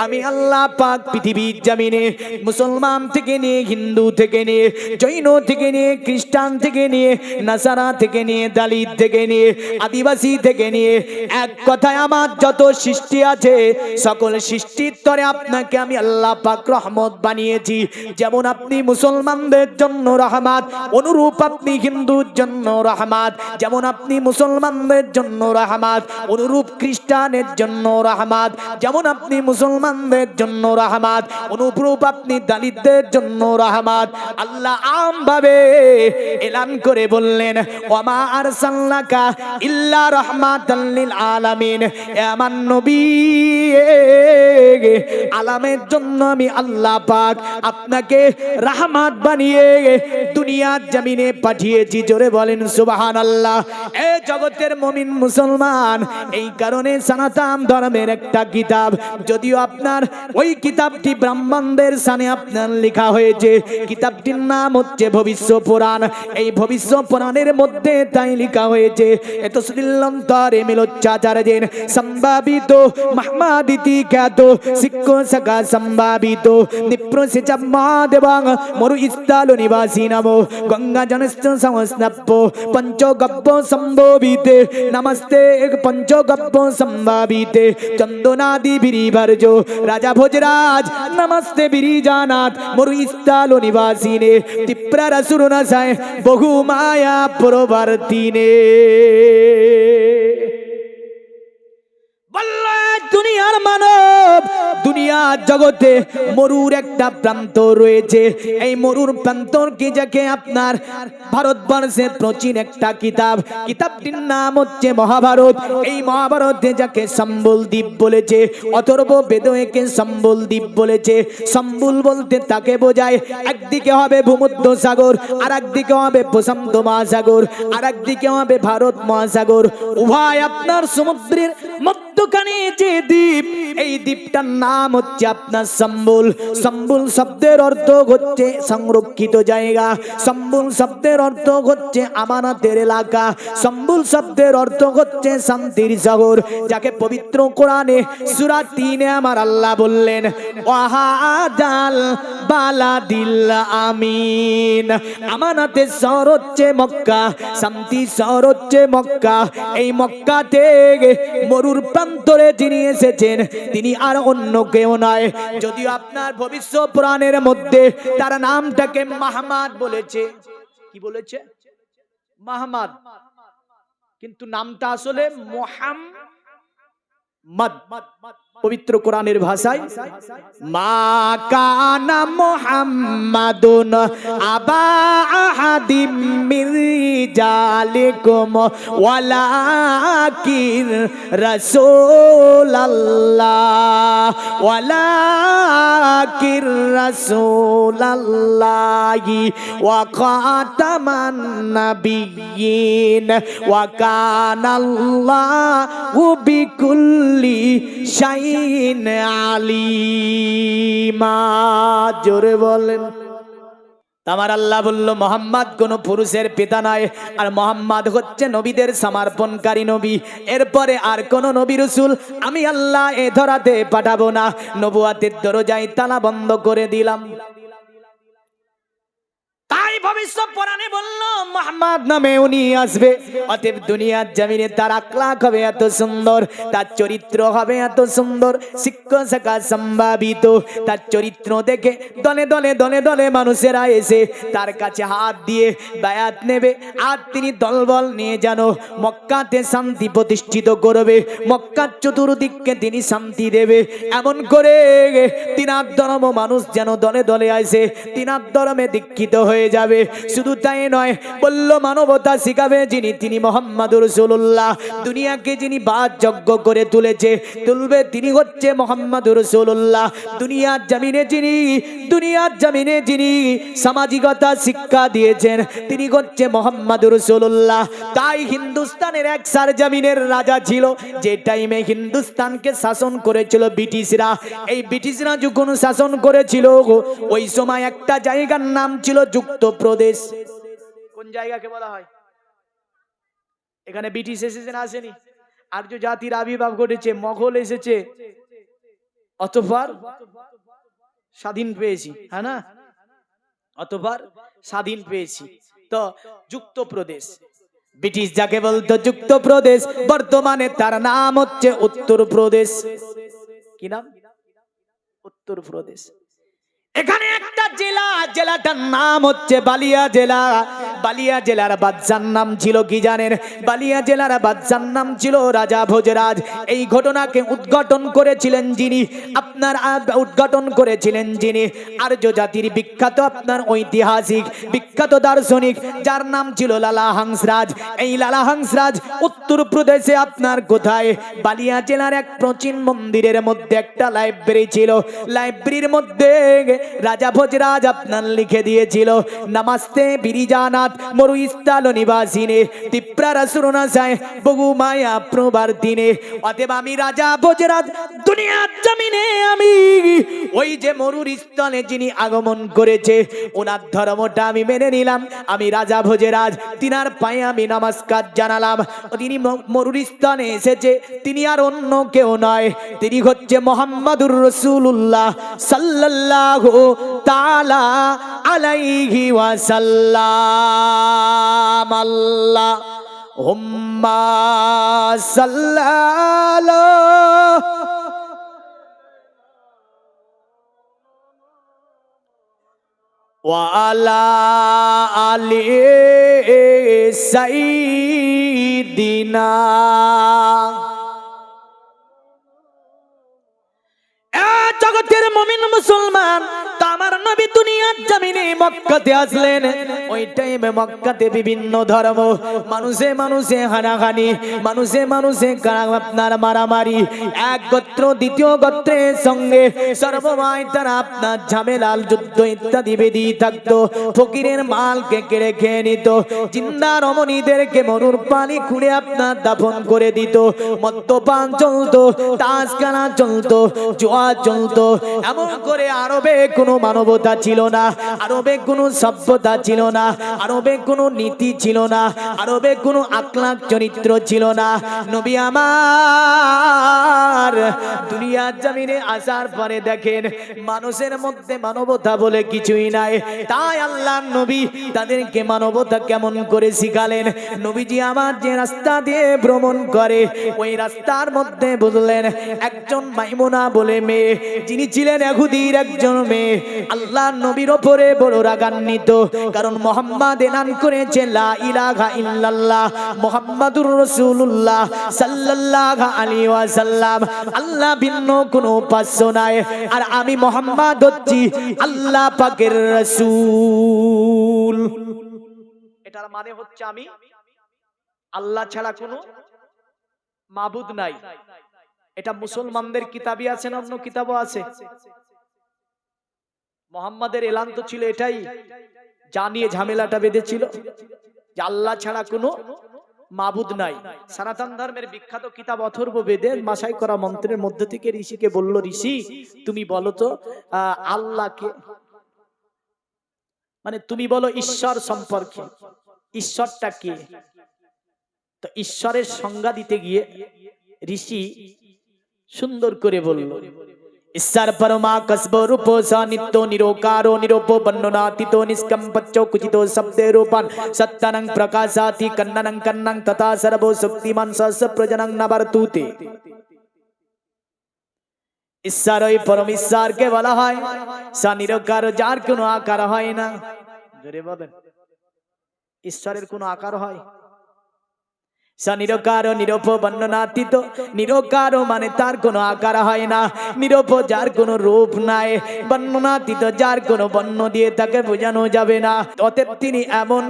আমি আল্লাহ পাক পৃথিবীর জমিনে মুসলমান থেকে নিয়ে, হিন্দু থেকে নিয়ে, জৈন থেকে নিয়ে, খ্রিস্টান থেকে নিয়ে, নাসারা থেকে নিয়ে, দালিত থেকে নিয়ে, আদিবাসী থেকে নিয়ে, এক কথায় আমার যত সৃষ্টি আছে সকল সৃষ্টির তরে আপনাকে আমি আল্লাহ পাক রহমত বানিয়েছি। যেমন আপনি মুসলমানদের জন্য রহমত, অনুরূপ আপনি হিন্দুর জন্য রহমত। যেমন আপনি মুসলমানদের জন্য রহমত, অনুরূপ খ্রিস্টানের জন্য রহমত। যেমন আপনি মুসলমানদের জন্য রহমত, অনুরূপ আপনি দালিতদের জন্য রহমত। আল্লাহ আমভাবে এলান করে বললেন, ওয়ামা আরসালনাকা ইল্লা রাহমাতাল লিল আলামিন। এ আমার নবী, আলামের জন্য আমি আল্লাহ পাক আপনাকে রহমত বানিয়ে দুনিয়ার জমিনে পাঠিয়েছি। জোরে বলেন সুবহানাল্লাহ। এ জগতের মুমিন মুসলমান, এই কারণে সনাতন ধর্মের একটা কিতাব, যদিও আপনার ওই কিতাবটি ব্রাহ্মণদের সামনে আপনার লেখা হয়েছে, কিতাবটির নাম হচ্ছে ভবিষ্য পুরাণ। এই ভবিষ্য পুরাণের মধ্যে তাই লেখা হয়েছে, এত শ্রীলঙ্কারে মিলোচ্চাচার্যের সম্ভাবিত মাহমাদিতি খ্যাত শিক্ষ সকা সম্ভাবিত নিপ্রসেচ মহাদেবাং মরু ইস্তাল নিবাসী নমো গঙ্গা জনস্থ সংস্নপ্য পঞ্চগব্য সম্ভবিতে নমস্তে পঞ্চগব্য সম্ভাবিতে চন্দনাদি বিরিভর্জ রাজা ভোজরাজ নমস্তে বিরিজানাথ মরু ইস্তাল নিবাসীনে তীব্ররসুর নসায় বহু মায়া প্রবর্তিনে। দুনিয়ার মানব, দুনিয়ার জগতে মরুর একটা প্রান্ত রয়েছে। এই মরুর প্রান্তকে যাকে আপনার ভারতবর্ষের প্রাচীন একটা কিতাব, কিতাবটির নাম হচ্ছে মহাভারত। এই মহাভারতে যাকে সম্বল দ্বীপ বলেছে, অথর্ব বেদকে সম্বল দ্বীপ বলেছে। সম্বল বলতে তাকে বোঝায় একদিকে হবে ভূমধ্য সাগর, আর একদিকে হবে প্রশান্ত মহাসাগর, আর একদিকে হবে ভারত মহাসাগর। উভয় আপনার সমুদ্রের মধ্যখানে যে দ্বীপ, এই দ্বীপটার নাম হচ্ছে আপনার সম্বল। সম্বল শব্দের অর্থ হচ্ছে সংরক্ষিত জায়গা, সম্বল শব্দের অর্থ হচ্ছে আমানতের এলাকা, সম্বল শব্দের অর্থ হচ্ছে শান্তির শহর, যাকে পবিত্র কোরআনে সূরা 3-এ আমার আল্লাহ বললেন, ওয়াহাদাল বালাদিল আমিন। আমানতের শহর হচ্ছে মক্কা, শান্তির শহর হচ্ছে মক্কা। এই মক্কা থেকে মরুর প্রান্তরে যিনি এসেছেন তিনি আর অন্য কেউ নয়। যদিও আপনার ভবিষ্য পুরাণের মধ্যে তার নামটাকে মাহমাদ বলেছে। কি বলেছে? মাহমাদ, কিন্তু নামটা আসলে মুহাম্মদ। পবিত্র কোরআনের ভাষায় মা কানা মুহাম্মাদুন আবা আহাদিম মির রিজালিকুম ওয়ালাকিন রাসূলুল্লাহ ওয়ালাকিন রাসূলুল্লাহি ওয়া খাতামান নাবিয়্যিন ওয়া কানাল্লাহু বিকুল্লি শাই আলিমা। জোরে বলেন। আমার আল্লাহ বলল, মোহাম্মদ কোন পুরুষের পিতা নয়, আর মোহাম্মদ হচ্ছে নবীদের সমর্পণকারী নবী। এরপরে আর কোন নবী রাসূল আমি আল্লাহ এ ধরাতে পাঠাবো না। নবুয়াতের দরজায় তালা বন্ধ করে দিলাম। তাই ভবিষ্যৎ পুরাণে বলল মুহাম্মদ নামে উনি আসবে। অতএব দুনিয়ার জমিনে তার আখলাক হবে এত সুন্দর, তার চরিত্র হবে এত সুন্দর, শিক্ষা শাখা সম্ভাবিত। তার চরিত্র দেখে দলে দলে দলে দলে মানুষেরা এসে তার কাছে হাত দিয়ে বায়াত নেবে, আর তিনি দলবল নিয়ে যেন মক্কাতে শান্তি প্রতিষ্ঠিত করবে, মক্কার চতুর্দিককে তিনি শান্তি দেবে। এমন করে তিনার ধর্ম মানুষ যেন দলে দলে আসে, তিনার ধর্মে দীক্ষিত হয়ে যাবে। শিখাবে। শুধু তাই নয়, বলল মানবতা শিখাবে যিনি, তিনি মুহাম্মাদুর রাসূলুল্লাহ। দুনিয়াকে যিনি বাদ যোগ্য করে তুলবে তিনি হচ্ছে মুহাম্মাদুর রাসূলুল্লাহ। দুনিয়ার জমিনে যিনি সামাজিকতা শিক্ষা দিয়েছেন তিনি হচ্ছে মুহাম্মাদুর রাসূলুল্লাহ। তাই হিন্দুস্তানের এক সারজামিনের রাজা ছিল, যে টাইমে হিন্দুস্তানকে শাসন করেছিল ব্রিটিশরা। এই ব্রিটিশরা যখন শাসন করেছিল, ওই সময় একটা জায়গার নাম ছিল যুক্তপ্রদেশ। কোন জায়গাকে বলা হয়? এখানে ব্রিটিশ এসেছে না আসেনি? আর্য জাতির আবির্ভাব ঘটেছে, মোগল এসেছে, অতঃপর স্বাধীন পেয়েছি, হ্যাঁ না? অতঃপর স্বাধীন পেয়েছি। তো যুক্তপ্রদেশ, ব্রিটিশ যাকে বলতো যুক্তপ্রদেশ, বর্তমানে তার নাম হচ্ছে উত্তরপ্রদেশ। কি নাম? উত্তরপ্রদেশ। এখানে একটা জেলাটার নাম হচ্ছে বালিয়া জেলা। বালিয়া জেলার বাদশার নাম ছিল কি জানেন? বালিয়া জেলার বাদশার নাম ছিল রাজা ভোজরাজ। এই ঘটনাকে উদ্ঘাটন করেছিলেন যিনি আর্য জাতির বিখ্যাত আপনার ঐতিহাসিক বিখ্যাত দার্শনিক, যার নাম ছিল লালা হংসরাজ। এই লালা হংসরাজ উত্তরপ্রদেশে আপনার কোথায়? বালিয়া জেলার এক প্রাচীন মন্দিরের মধ্যে একটা লাইব্রেরি ছিল। লাইব্রেরির মধ্যে রাজা ভোজরাজ আপনার লিখে দিয়েছিল, নমস্তে বিরিজানাথ মরুস্থল নিবাসিনে তীব্রা সুরনা যায় বহু মায়া প্রবার দিনে। অতএব আমি রাজা ভোজরাজ দুনিয়ার জমিনে আমি ওই যে মরুর স্থলে যিনি আগমন করেছে ওনার ধর্মটা আমি মেনে নিলাম। আমি রাজা ভোজরাজ তিনার পায়ে আমি নমস্কার জানালাম। তিনি মরুর স্থানে এসেছে, তিনি আর অন্য কেউ নয়, তিনি হচ্ছে মুহাম্মাদুর রাসূলুল্লাহ সাল্লাল্লাহু তাআলা আলাইহি ওয়াসাল্লাম। আল্লাহুম্মা সাল্লাল্লাহু ওয়া আলা আলি সাইয়্যিদিনা। জগতের মুমিন মুসলমান, তো আমার নবী দুনিয়ার জমিনে মক্কাতে আসলেন। ওই টাইমে মক্কাতে বিভিন্ন ধর্ম, মানুষে হানাহানি, মানুষে আপনার মারামারি, এক গোত্র দ্বিতীয় গোত্রের সঙ্গে সর্বময় তারা আপনার ঝামেলাল যুদ্ধ ইত্যাদি বেদি থাকতো। ফকিরের মালকে কেড়ে খেয়ে নিত, জিন্দা রমণীদেরকে মরুর পানি খুঁড়ে আপনার দাফন করে দিত। মদ্যপান চলতো, তাস খেলা চলতো, জুয়া চলতো। এমন করে আরবে কোনো মানবতা ছিল না, আরবে কোনো সভ্যতা ছিল না, আরবে কোনো নীতি ছিল না, আরবে কোনো আখলাক চরিত্র ছিল না। নবী আমার দুনিয়ার জমিনে আসার পরে দেখেন মানুষের মধ্যে মানবতা বলে কিছুই নাই। তাই আল্লাহর নবী তাদেরকে মানবতা কেমন করে শিখালেন। নবীজি আমার যে রাস্তা দিয়ে ভ্রমণ করে ওই রাস্তার মধ্যে বুঝলেন একজন মাইমুনা বলে মেয়ে, যিনি ছিলেন ইহুদির একজন মেয়ে। আল্লাহর নবীর উপরে বড় রাগান্বিত, কারণ মুহাম্মদ এলান করেছে লা ইলাহা ইল্লাল্লাহ মুহাম্মাদুর রাসূলুল্লাহ সাল্লাল্লাহু আলাইহি ওয়াসাল্লাম। আল্লাহ ভিন্ন কোনো উপাস্য নাই, আর আমি মুহাম্মদ হচ্ছি আল্লাহ পাকের রাসূল। এটার মানে হচ্ছে আমি আল্লাহ ছাড়া কোনো মাবুদ নাই। এটা মুসলমানদের কিতাবই আছে না অন্য কিতাবও আছে? মুহাম্মাদের এলান তো ছিল এটাই, জানিয়ে ঝামেলাটা বেঁধেছিল যে আল্লাহ ছাড়া কোনো মাবুদ নাই। সনাতন ধর্মের বিখ্যাত কিতাব অথর্ববেদে মাসাই করা মন্ত্রের মধ্যে থেকে ঋষিকে বলল, ঋষি তুমি বলো তো আল্লাহকে, মানে তুমি বলো ঈশ্বর সম্পর্কে, ঈশ্বরটা কে? তো ঈশ্বরের সংজ্ঞা দিতে গিয়ে ঋষি সুন্দর করে বলল, ঈশ্বর পরমা কসব রূপ সানিত্য নিরোকারো নিরূপ বর্ণনাতীত নিষ্কম্পচ্চো কুচিতো শব্দে রূপান সত্তনং প্রকাশাতি কন্ননং কন্নং তথা সর্বো শক্তিমান সহস্র প্রজনং নবর্তুতে। ঈশ্বর ওই পরম ঈশ্বরকে বলা হয় সনিরোকার, যার কোনো আকার হয় না। জোরে বলেন, ঈশ্বরের কোনো আকার হয়? নিরকার নিরূপ বর্ণনাতীত। নিরকার মানে তার কোনো আকার হয় না, নিরূপ যার কোনো রূপ নাই, বর্ণনাতীত যার কোনো বর্ণ দিয়ে তাকে বোঝানো যাবে না। অতএব তিনি এমন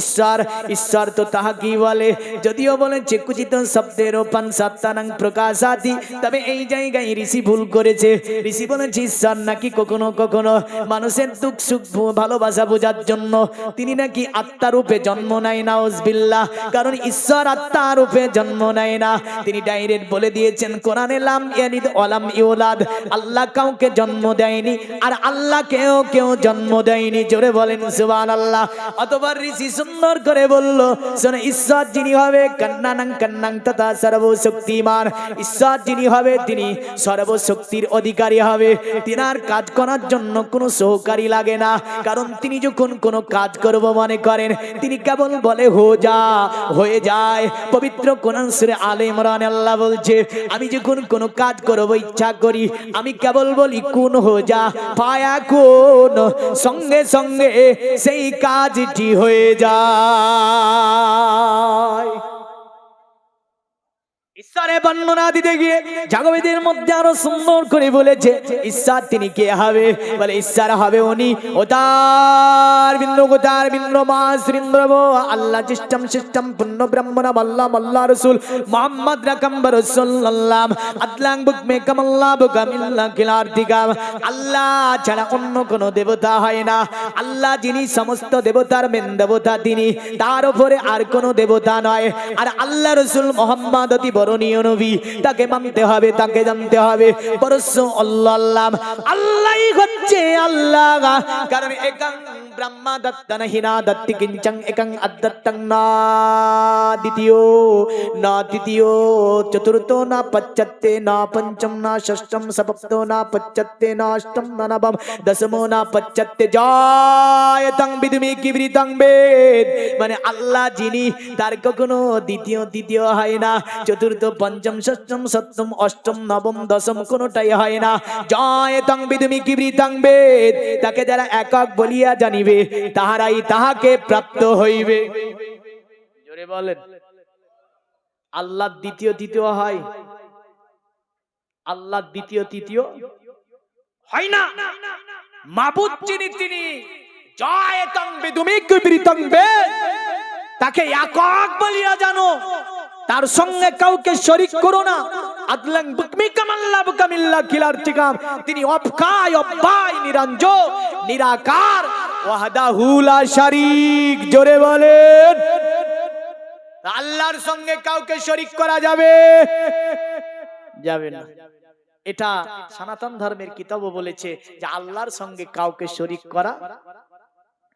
ঈশ্বর। ঈশ্বর তো তাহা কি বলে, যদিও বলেছে কুচিত শব্দের ওপান সত্তানাং প্রকাশাতি, তবে এই জায়গায় ঋষি ভুল করেছে। ঋষি বলেছে ঈশ্বর নাকি কখনো কখনো মানুষের দুঃখ সুখ ভালোবাসা বোঝার জন্য তিনি নাকি আত্মারূপে জন্ম নেয়। নাউজবিল্লাহ। কারণ ঈশ্বর আত্মারূপে জন্ম নেয় না। তিনি ডাইরেক্ট বলে দিয়েছেন কোরআনে, লাম ইয়ালিদ ওয়ালাম ইউলাদ। আল্লাহ কাউকে জন্ম দেয়নি আর আল্লাহ কেউ জন্ম দেয়নি। জোরে বলেন সুবহানাল্লাহ। অতঃপর ঋষি সুন্দর করে বলল, শোনো, ঈশ্বর যিনি হবে কান্নানাং কান্নাং তথা সর্বশক্তিমান। ঈশ্বর যিনি হবে তিনি সর্বশক্তির অধিকারী হবে। তিনার কাজ করার জন্য কোনো সহকারী লাগে না। কারণ তিনি যখন কোনো কাজ করব মনে করেন, তিনি কেবল বলে হয়ে যায়। পবিত্র কোরআন সূরা আলে ইমরান আল্লাহ বলছে, আমি যখন কোনো কাজ করব ইচ্ছা করি, আমি কেবল বলি কুন হো যা, পায়া কোন, সঙ্গে সঙ্গে সেই কাজটি হয়ে যায়। ঈশ্বরের বর্ণনা দিতে গিয়ে জাগবেদের মধ্যে আরো সুন্দর করে বলেছে ঈশ্বর তিনি কে হবে। বলে ঈশ্বর হবে উনি ওতার বিন্দু মাস আল্লাহ চিষ্টম সিস্টম পূর্ণ ব্রাহ্মণ আল্লাহ রসুল মোহাম্মদ রাকাম্বর রাসূলুল্লাহ আদলাং বুকমে কামাল্লাহ বুকামিল্লাহ কিলার্তিকা। আল্লাহ ছাড়া অন্য কোনো দেবতা হয় না। আল্লাহ যিনি সমস্ত দেবতার মেন দেবতা, তিনি, তার উপরে আর কোনো দেবতা নয়। আর আল্লাহ রসুল মোহাম্মদ অতি বরণীয় নবী, তাকে মানতে হবে, তাকে জানতে হবে। পরশু আল্লাহ, আল্লাহই হচ্ছে আল্লাহ। কারণ একাং ব্রহ্মা দত্তন হিনা দত্তি কিঞ্চং একাং আদত্তং না দ্বিতীয় চতুর্থ না পঞ্চতে না পঞ্চম না ষষ্ঠম সপ্তম না পঞ্চতে না অষ্টম না নবম দশম না পঞ্চতে জায়তং বিদুমি কিবৃতং বেদ। মানে আল্লাহ যিনি, তার কখনো দ্বিতীয় হয় না, চতুর্থ পঞ্চম ষষ্ঠম সপ্তম অষ্টম নবম দশম কোনটাই হয় না। জায়তং বিদুমি কিবৃতং বেদ। তাকে যারা একক বলিয়া জানিবে তাহারাই তাহাকে প্রাপ্ত হইবে। জোরে বলেন। আল্লাহ দ্বিতীয় হয়, আল্লাহ দ্বিতীয় হয় না। মাবুদ যিনি, তিনি জায়তং বিদুমি কিবৃতং বেদ। তাকে একক বলিয়া জানো, তার সঙ্গে কাউকে শরীক করো না। আদলাং বুকমি কামাল্লাহ বুকামিল্লাহ কিলার্তিকাম। তিনি অব্যয় নিরঞ্জন নিরাকার ওয়াহদাহু লা শারীক। জোরে বলেন। আল্লাহর সঙ্গে কাউকে শরীক করা যাবে না। এটা সনাতন ধর্মের কিতাবও বলেছে যে আল্লাহর সঙ্গে কাউকে শরীক করা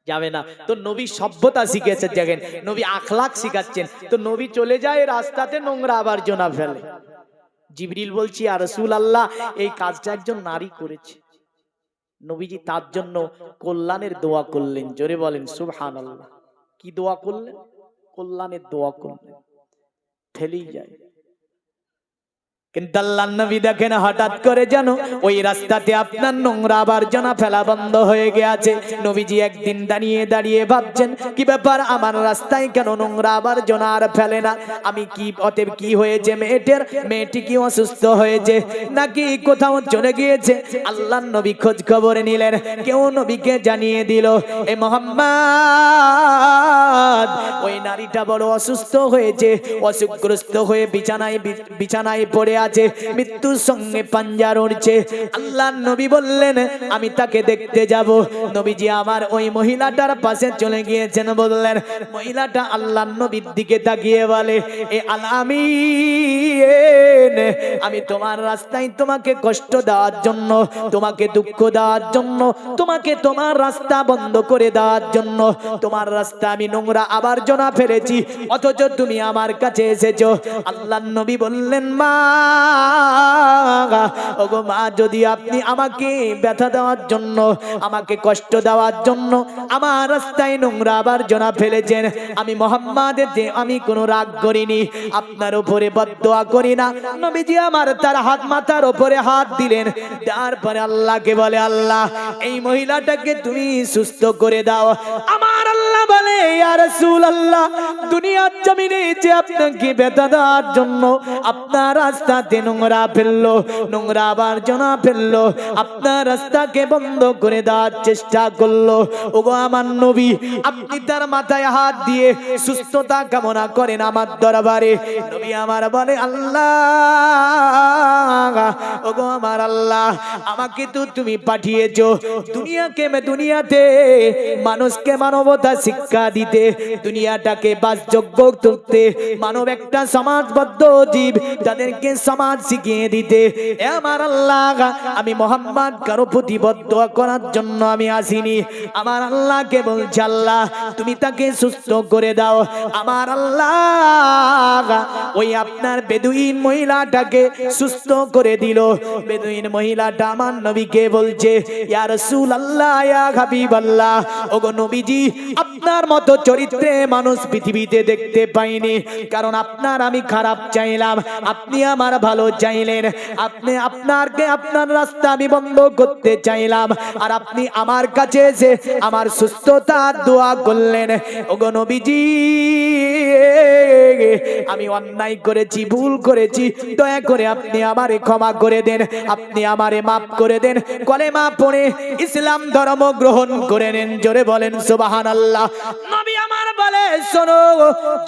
যাবে না। তো নবী সভ্যতা শিখেছেন, দেখেন নবী আখলাক শিখাচ্ছেন। তো নবী চলে যায় রাস্তাতে নোংরা আবর্জনা ফেলে। জিবরিল বলছি আর রাসূলুল্লাহ এই কাজটা একজন নারী করেছে। নবীজি তার জন্য কল্যাণের দোয়া করলেন। জোরে বলেন সুবহানাল্লাহ। কি দোয়া করলেন? কল্যাণের দোয়া করলেন। ফেলেই যায়। কিন্তু আল্লাহর নবী দেখেন হঠাৎ করে যেন ওই রাস্তাতে আপনার নোংরা আবর্জনা ফেলা বন্ধ হয়ে গেছে। নবীজি একদিন দাঁড়িয়ে ভাবছেন, কি ব্যাপার, আমার রাস্তায় কেন নোংরা আবর্জনা আর ফেলে না? আমি কি অতএব কি হয়েছে? মেয়েটি কি অসুস্থ হয়েছে নাকি কোথাও চলে গিয়েছে? আল্লাহর নবী খোঁজ খবর নিলেন। কেউ নবীকে জানিয়ে দিল, এ মুহাম্মদ, ওই নারীটা বড় অসুস্থ হয়েছে, অসুখগ্রস্ত হয়ে বিছানায় পড়ে আছে, মৃত্যুর সঙ্গে পাঞ্জা লড়ছে। আল্লাহর নবী বললেন, আমি তাকে দেখতে যাব। নবীজি আমার ওই মহিলাটার পাশে চলে গিয়েছেন। বললেন, মহিলাটা আল্লাহর নবীর দিকে তাকিয়ে বলে, এ আলামিন, আমি তোমার রাস্তায় তোমাকে কষ্ট দেওয়ার জন্য, তোমাকে দুঃখ দেওয়ার জন্য, তোমাকে তোমার রাস্তা বন্ধ করে দেওয়ার জন্য তোমার রাস্তা আমি নোংরা আবর্জনা ফেলেছি, অথচ তুমি আমার কাছে এসেছো। আল্লাহর নবী বললেন, মা, ওগো মা, যদি আপনি আমাকে ব্যথা দেওয়ার জন্য, আমাকে কষ্ট দেওয়ার জন্য আমার রাস্তায় নোংরা আবর্জনা ফেলেছেন, আমি মুহাম্মাদের যে আমি কোনো রাগ করিনি, আপনার উপরে বদদোয়া করি না। নবীজি আমার তার মাথার উপরে হাত দিলেন। তারপরে আল্লাহকে বলে, আল্লাহ, এই মহিলাটাকে তুমি সুস্থ করে দাও। আমার আল্লাহ বলে ইয়া রাসূলুল্লাহ দুনিয়ার জমিনে যে আপনাকে ব্যথা দেওয়ার জন্য আপনার রাস্তাতে নোংরা ফেললো, নোংরা আবর্জনা ফেললো, আপনার রাস্তাকে বন্ধ করে দেওয়ার চেষ্টা করলো, ওগো আমার নবী আপনি তার মাথায় হাত দিয়ে সুস্থতা কামনা করেন আমার দরবারে। নবী আমার বলে আল্লাহ, ওগো আমার আল্লাহ, আমাকে তো তুমি পাঠিয়েছো দুনিয়াতে মানুষকে মানবতা শিক্ষা দিতে, দুনিয়াটাকে বাসযোগ্য করতে, মানব একটা সমাজবদ্ধ জীব, তাদেরকে সমাজ শিখিয়ে দিতে। এ আমার আল্লাহ, আমি মোহাম্মদ কারো প্রতিবদ্ধ করার জন্য আমি আসিনি। আমার আল্লাহকে বলছে আল্লাহ তুমি তাকে সুস্থ করে দাও। আমার আল্লাহ ওই আপনার বেদুইন মহিলাটাকে সুস্থ করে দিল। বেদুইন মহিলাটা আমার নবীকে বলছে ইয়া রাসূলুল্লাহ ইয়া হাবিবাল্লাহ, ওগো নবীজি আপনার মতো চরিত্রে মানুষ পৃথিবীতে দেখতে পাইনি, কারণ আপনার আমি খারাপ চাইলাম, আপনি আমার ভালো চাইলেন, আপনার রাস্তা আমি বন্ধ করতে চাইলাম, আর আপনি আমার কাছে এসে আমার সুস্থতার দোয়া করলেন। ওগো নবীজি আমি অন্যায় করেছি, ভুল করেছি, দয়া করে আপনি আমারে ক্ষমা করে দেন, আপনি আমারে মাফ করে দেন। কলেমা পড়ে ইসলাম ধর্ম গ্রহণ করে নেন। জোরে বলেন সুবহানাল্লাহ। নবী আমার বলে শোনো,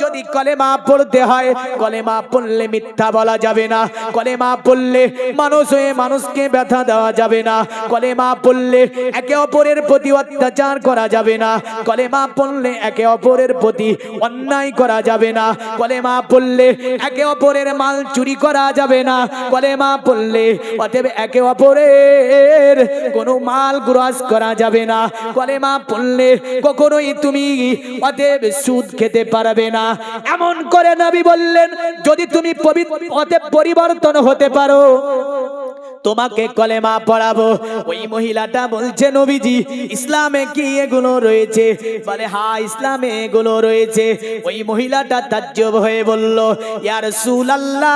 যদি কলেমা পড়তে হয়, কলেমা পড়লে মিথ্যা বলা যাবে না, কলেমা পড়লে মানুষ হয়ে মানুষকে ব্যথা দেওয়া যাবে না, কলেমা পড়লে একে অপরের প্রতি অত্যাচার করা যাবে না, কলেমা পড়লে একে অপরের প্রতি অন্যায় করা যাবে না, কলেমা পড়লে একে অপরের মাল চুরি করা যাবে না, কলেমা পড়লে অতএব একে অপরের কোনো মাল গ্রাস করা যাবে না, কলেমা পড়লে কখনোই তুমি অতএব সুদ খেতে পারবে না। এমন করে নবী বললেন যদি তুমি অতএব পরিবর্তন হতে পারো তোমাকে কলেমা পড়াবো। ওই মহিলাটা বলছে নবীজি ইসলামে কি এগুলো রয়েছে? বলে হ্যাঁ ইসলামে এগুলো রয়েছে। ওই মহিলাটা তাজ্জব হয়ে বলল ইয়া রাসূলুল্লাহ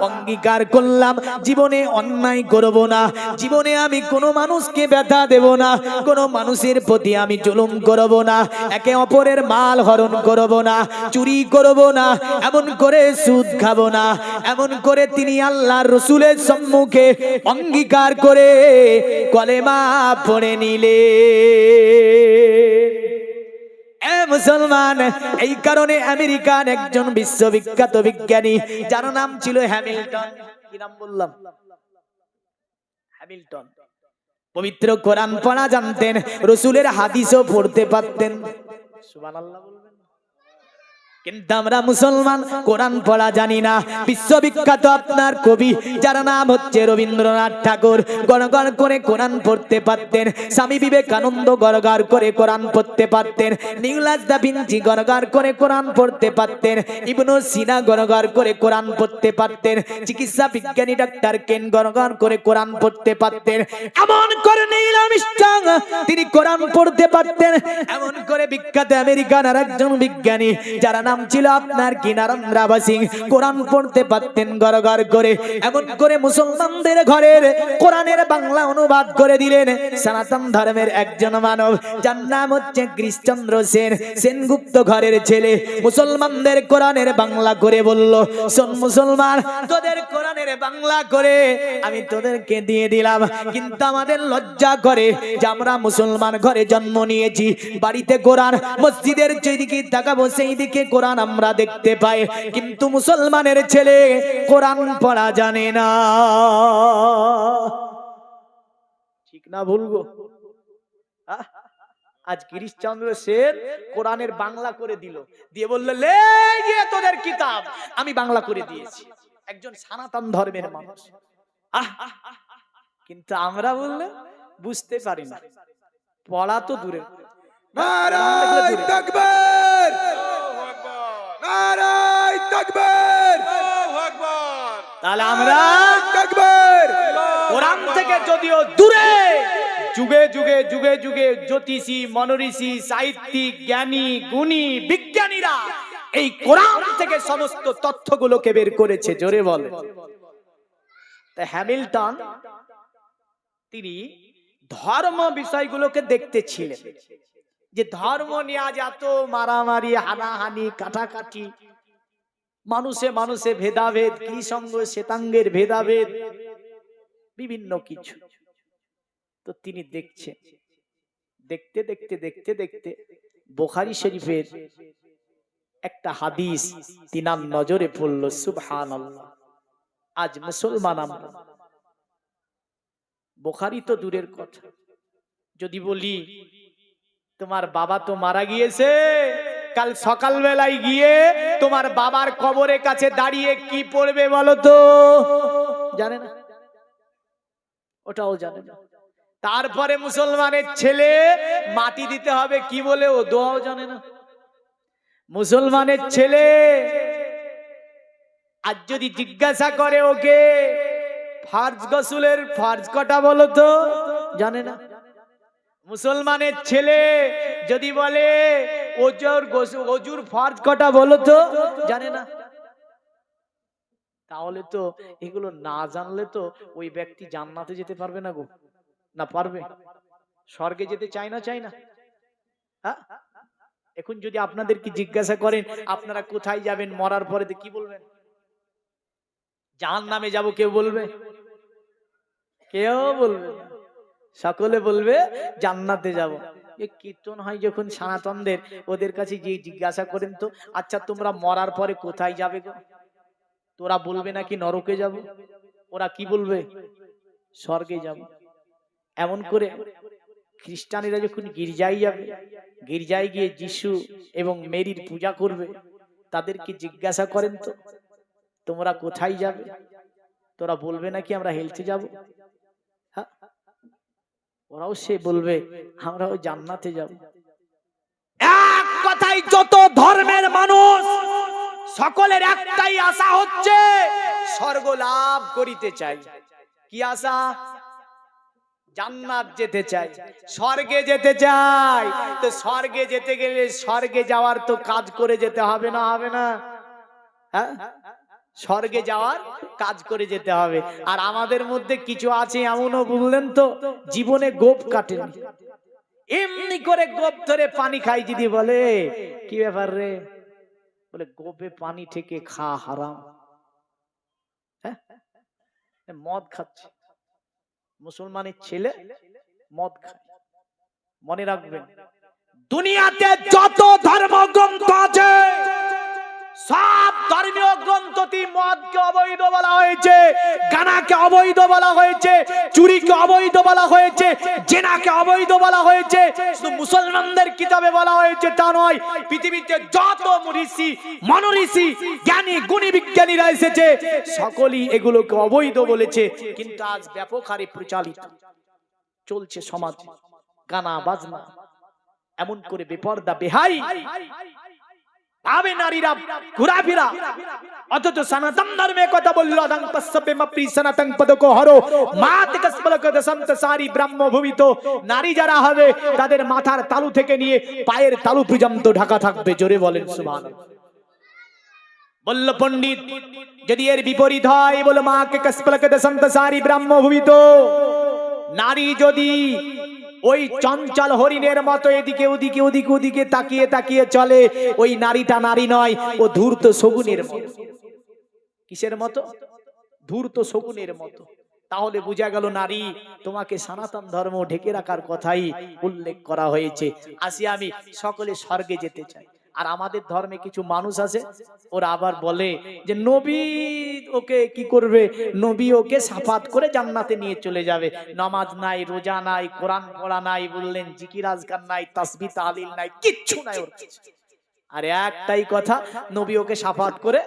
অঙ্গীকার করলাম জীবনে অন্যায় করব না, জীবনে আমি কোনো মানুষকে ব্যথা দেব না, কোনো মানুষের প্রতি আমি জুলুম করব না, একে অপরের মাল হরণ করব না, চুরি করব না, এমন করে সুদ খাবো না। এমন করে তিনি আল্লাহর রাসূলের সম্মুখে অঙ্গীকার করে কলেমা পড়ে নিলে। মুসলমান, এই কারণে আমেরিকান একজন বিশ্ববিখ্যাত বিজ্ঞানী যার নাম ছিল হ্যামিল্টন, কি নাম বললাম? হ্যামিল্টন। পবিত্র কোরআন পড়া জানতেন, রাসূলের হাদিসও পড়তে পারতেন। সুবহানাল্লাহ বলবেন। কিন্তু আমরা মুসলমান কোরআন পড়া জানি না। বিশ্ববিখ্যাত আপনার কবি যার নাম হচ্ছে রবীন্দ্রনাথ ঠাকুর গড়গড় করে কোরআন পড়তে পারতেন, স্বামী বিবেকানন্দ গড়গড় করে কোরআন পড়তে পারতেন, নিকোলাস দা ভিঞ্চি গড়গড় করে কোরআন পড়তে পারতেন, ইবনে সিনা গড়গড় করে কোরআন পড়তে পারতেন, চিকিৎসা বিজ্ঞানী ডাক্তার কেন গড়গড় করে কোরআন পড়তে পারতেন, এমন করে নীল আর্মস্ট্রং তিনি কোরআন পড়তে পারতেন। এমন করে বিখ্যাত আমেরিকান আরেকজন বিজ্ঞানী যার নাম ছিল আপনার কি নরেন্দ্র সিং কোরআন পড়তে পারতেন গড়গড় করে। এমন করে মুসলমানদের ঘরের কোরআনের বাংলা অনুবাদ করে দিলেন সনাতন ধর্মের একজন মানব যার নাম হচ্ছে কৃষ্ণচন্দ্র সেন। সেনগুপ্ত ঘরের ছেলে মুসলমানদের কোরআনের বাংলা করে বলল শোন মুসলমান, তোদের কোরআনের বাংলা করে আমি তোদেরকে দিয়ে দিলাম, কিন্তু আমাদের লজ্জা করে যে আমরা মুসলমান ঘরে জন্ম নিয়েছি, বাড়িতে কোরআন, মসজিদের যেদিকে তাকাবো সেই দিকে কোরআন আমরা দেখতে পাই, কিন্তু মুসলমানের ছেলে কোরআন পড়া জানে না। ঠিক না ভুলবো? আজ কৃষ্ণচন্দ্র সেন কোরআনের বাংলা করে দিল, দিয়ে বলল লে গিয়ে তোদের কিতাব আমি বাংলা করে দিয়েছি, একজন সনাতন ধর্মের মানুষ। কিন্তু আমরা বললে বুঝতে পারি না, পড়া তো দূরে। নারায়ে তাকবীর, নারায়ে তাকবীর, আল্লাহু আকবার। তাহলে আমরা তাকবীর কোরআন থেকে যদিও দূরে, যুগে যুগে যুগে যুগে জ্যোতিষী, মনীষী, সাহিত্যিক, জ্ঞানী, গুণী, বিজ্ঞানীরা এই কোরআন থেকে সমস্ত তথ্যগুলোকে বের করেছে। জোরে বলে। তা হ্যামিল্টন তিনি ধর্ম বিষয়গুলোকে দেখতে ছিলেন, যে ধর্ম নিয়ে আজ এত মারামারি, হানাহানি, কাটাকাটি, মানুষে মানুষে ভেদাভেদ, কি সঙ্গ শ্বেতাঙ্গের ভেদাভেদ, বিভিন্ন কিছু। তো তিনি দেখছেন, দেখতে দেখতে দেখতে দেখতে বুখারী শরীফের একটা হাদিস তিনার নজরে পড়ল। সুবহানাল্লাহ। আজ মুসলমান আমরা, বুখারী তো দূরের কথা, যদি বলি তোমার বাবা তো মারা গিয়েছে, কাল সকাল বেলায় গিয়ে তোমার বাবার কবরের কাছে দাঁড়িয়ে কি পড়বে বলো তো? জানে না, ওটাও জানে না। তারপরে মুসলমানের ছেলে মাটি দিতে হবে কি বলে, ও দোয়াও জানে না। মুসলমানের ছেলে আজ যদি জিজ্ঞাসা করে ওকে ফার্জ গোসলের ফার্জ কটা বলো তো, জানে না। মুসলমানের ছেলে যদি বলে অজুর ফার্জ কটা বলো তো, জানে না। তাহলে তো এগুলো না জানলে তো ওই ব্যক্তি জান্নাতে যেতে পারবে না গো, না পারবে? স্বর্গে যেতে চায় না, চায় না? হ্যাঁ, এখন যদি আপনাদের কি জিজ্ঞাসা করেন আপনারা কোথায় যাবেন মরার পরে, কি বলবেন? জাহান্নামে যাব কেউ বলবে? কেউ বলবে না, সকলে বলবে জান্নাতে যাব। কীর্তন হয় যখন সনাতনদের, ওদের কাছে যে জিজ্ঞাসা করেন তো, আচ্ছা তোমরা মরার পরে কোথায় যাবে গো? তোরা বলবে নাকি নরকে যাব? ওরা কি বলবে? স্বর্গে যাব। এমন করে খ্রিস্টানেরা যখন গির্জায় যাবে, গির্জায় গিয়ে যিশু এবং মেরির পূজা করবে, তাদেরকে জিজ্ঞাসা করেন তো তোমরা কোথায় যাবে? তোরা বলবে নাকি আমরা হেলতে যাব? হ্যাঁ, ওরাও সে বলবে আমরাও জান্নাতে যাব। এক কথাই যত ধর্মের মানুষ সকলের একটাই আশা হচ্ছে স্বর্গ লাভ করিতে চাই। কি আশা? জান্নাত যেতে চাই, স্বর্গে যেতে চাই। তো স্বর্গে যেতে গেলে স্বর্গে যাওয়ার তো কাজ করে যেতে হবে না, হবে না? হ্যাঁ, স্বর্গে যাওয়ার কাজ করে যেতে হবে। আর আমাদের মধ্যে কিছু আছে এমনও, বুঝলেন তো, জীবনে গোপ কাটেনি, এমনি করে গোপ ধরে পানি খাই। যদি বলে কি ব্যাপার রে, বলে গোপে পানি থেকে খা হারাম। হ্যাঁ, মদ খাচ্ছে, মুসলমানের ছেলে মদ খায়। মনে রাখবেন, দুনিয়াতে যত ধর্মগ্রন্থ আছে সব ধর্মীয় গ্রন্থটি মদকে অবৈধ বলা হয়েছে, গানাকে অবৈধ বলা হয়েছে, চুরিকে অবৈধ বলা হয়েছে, জেনাকে অবৈধ বলা হয়েছে। শুধু মুসলমানদের কিতাবে বলা হয়েছে তা নয়, পৃথিবীতে যত ঋষি, মনঋষি, জ্ঞানী গুণী বিজ্ঞানীরা এসেছে সকলেই এগুলোকে অবৈধ বলেছে। কিন্তু আজ ব্যাপক হারে প্রচালিত চলছে সমাজ গানা বাজনা, এমন করে বেপরদা বেহাই ভাবে নারীরা ঘোরাফেরা। অথচ সনাতন ধর্মে কথা বললো সনাতন পদকো হরো মাত কসবলক দশন্ত সারি ব্রহ্ম ভূমিত। নারী যারা হবে তাদের মাথার তালু থেকে নিয়ে পায়ের তালু পর্যন্ত ঢাকা থাকবে। জোরে বলেন সুবহানাল্লাহ। বলল পণ্ডিত, যদি এর বিপরীত হয়, বলো মা কে কসবলক দশন্ত সারি ব্রহ্ম ভূমিত। নারী যদি ওই চঞ্চল হরিণের মতো এদিকে ওদিকে ওদিকে ওদিকে তাকিয়ে তাকিয়ে চলে, ওই নারীটা নারী নয়, ও ধূর্ত শকুনের মতো। কিসের মতো? ধূর্ত শকুনের মতো। তাহলে বোঝা গেল নারী তোমাকে সনাতন ধর্ম ঢেকে রাখার কথাই উল্লেখ করা হয়েছে। আসি আমি, সকলে স্বর্গে যেতে চাই। আর আমাদের ধর্মে কিছু মানুষ আছে, ওরা আবার বলে যে নবী ওকে কি করবে, নবী ওকে সাফাত করে জান্নাতে নিয়ে চলে যাবে। নামাজ নাই, রোজা নাই, কোরআন পড়া নাই, বললেন জিকির আজকার নাই, তাসবিহ তাহলিল নাই, কিচ্ছু নাই ওর কাছে। আর একটাই কথা, নবী ওকে সাফাত করে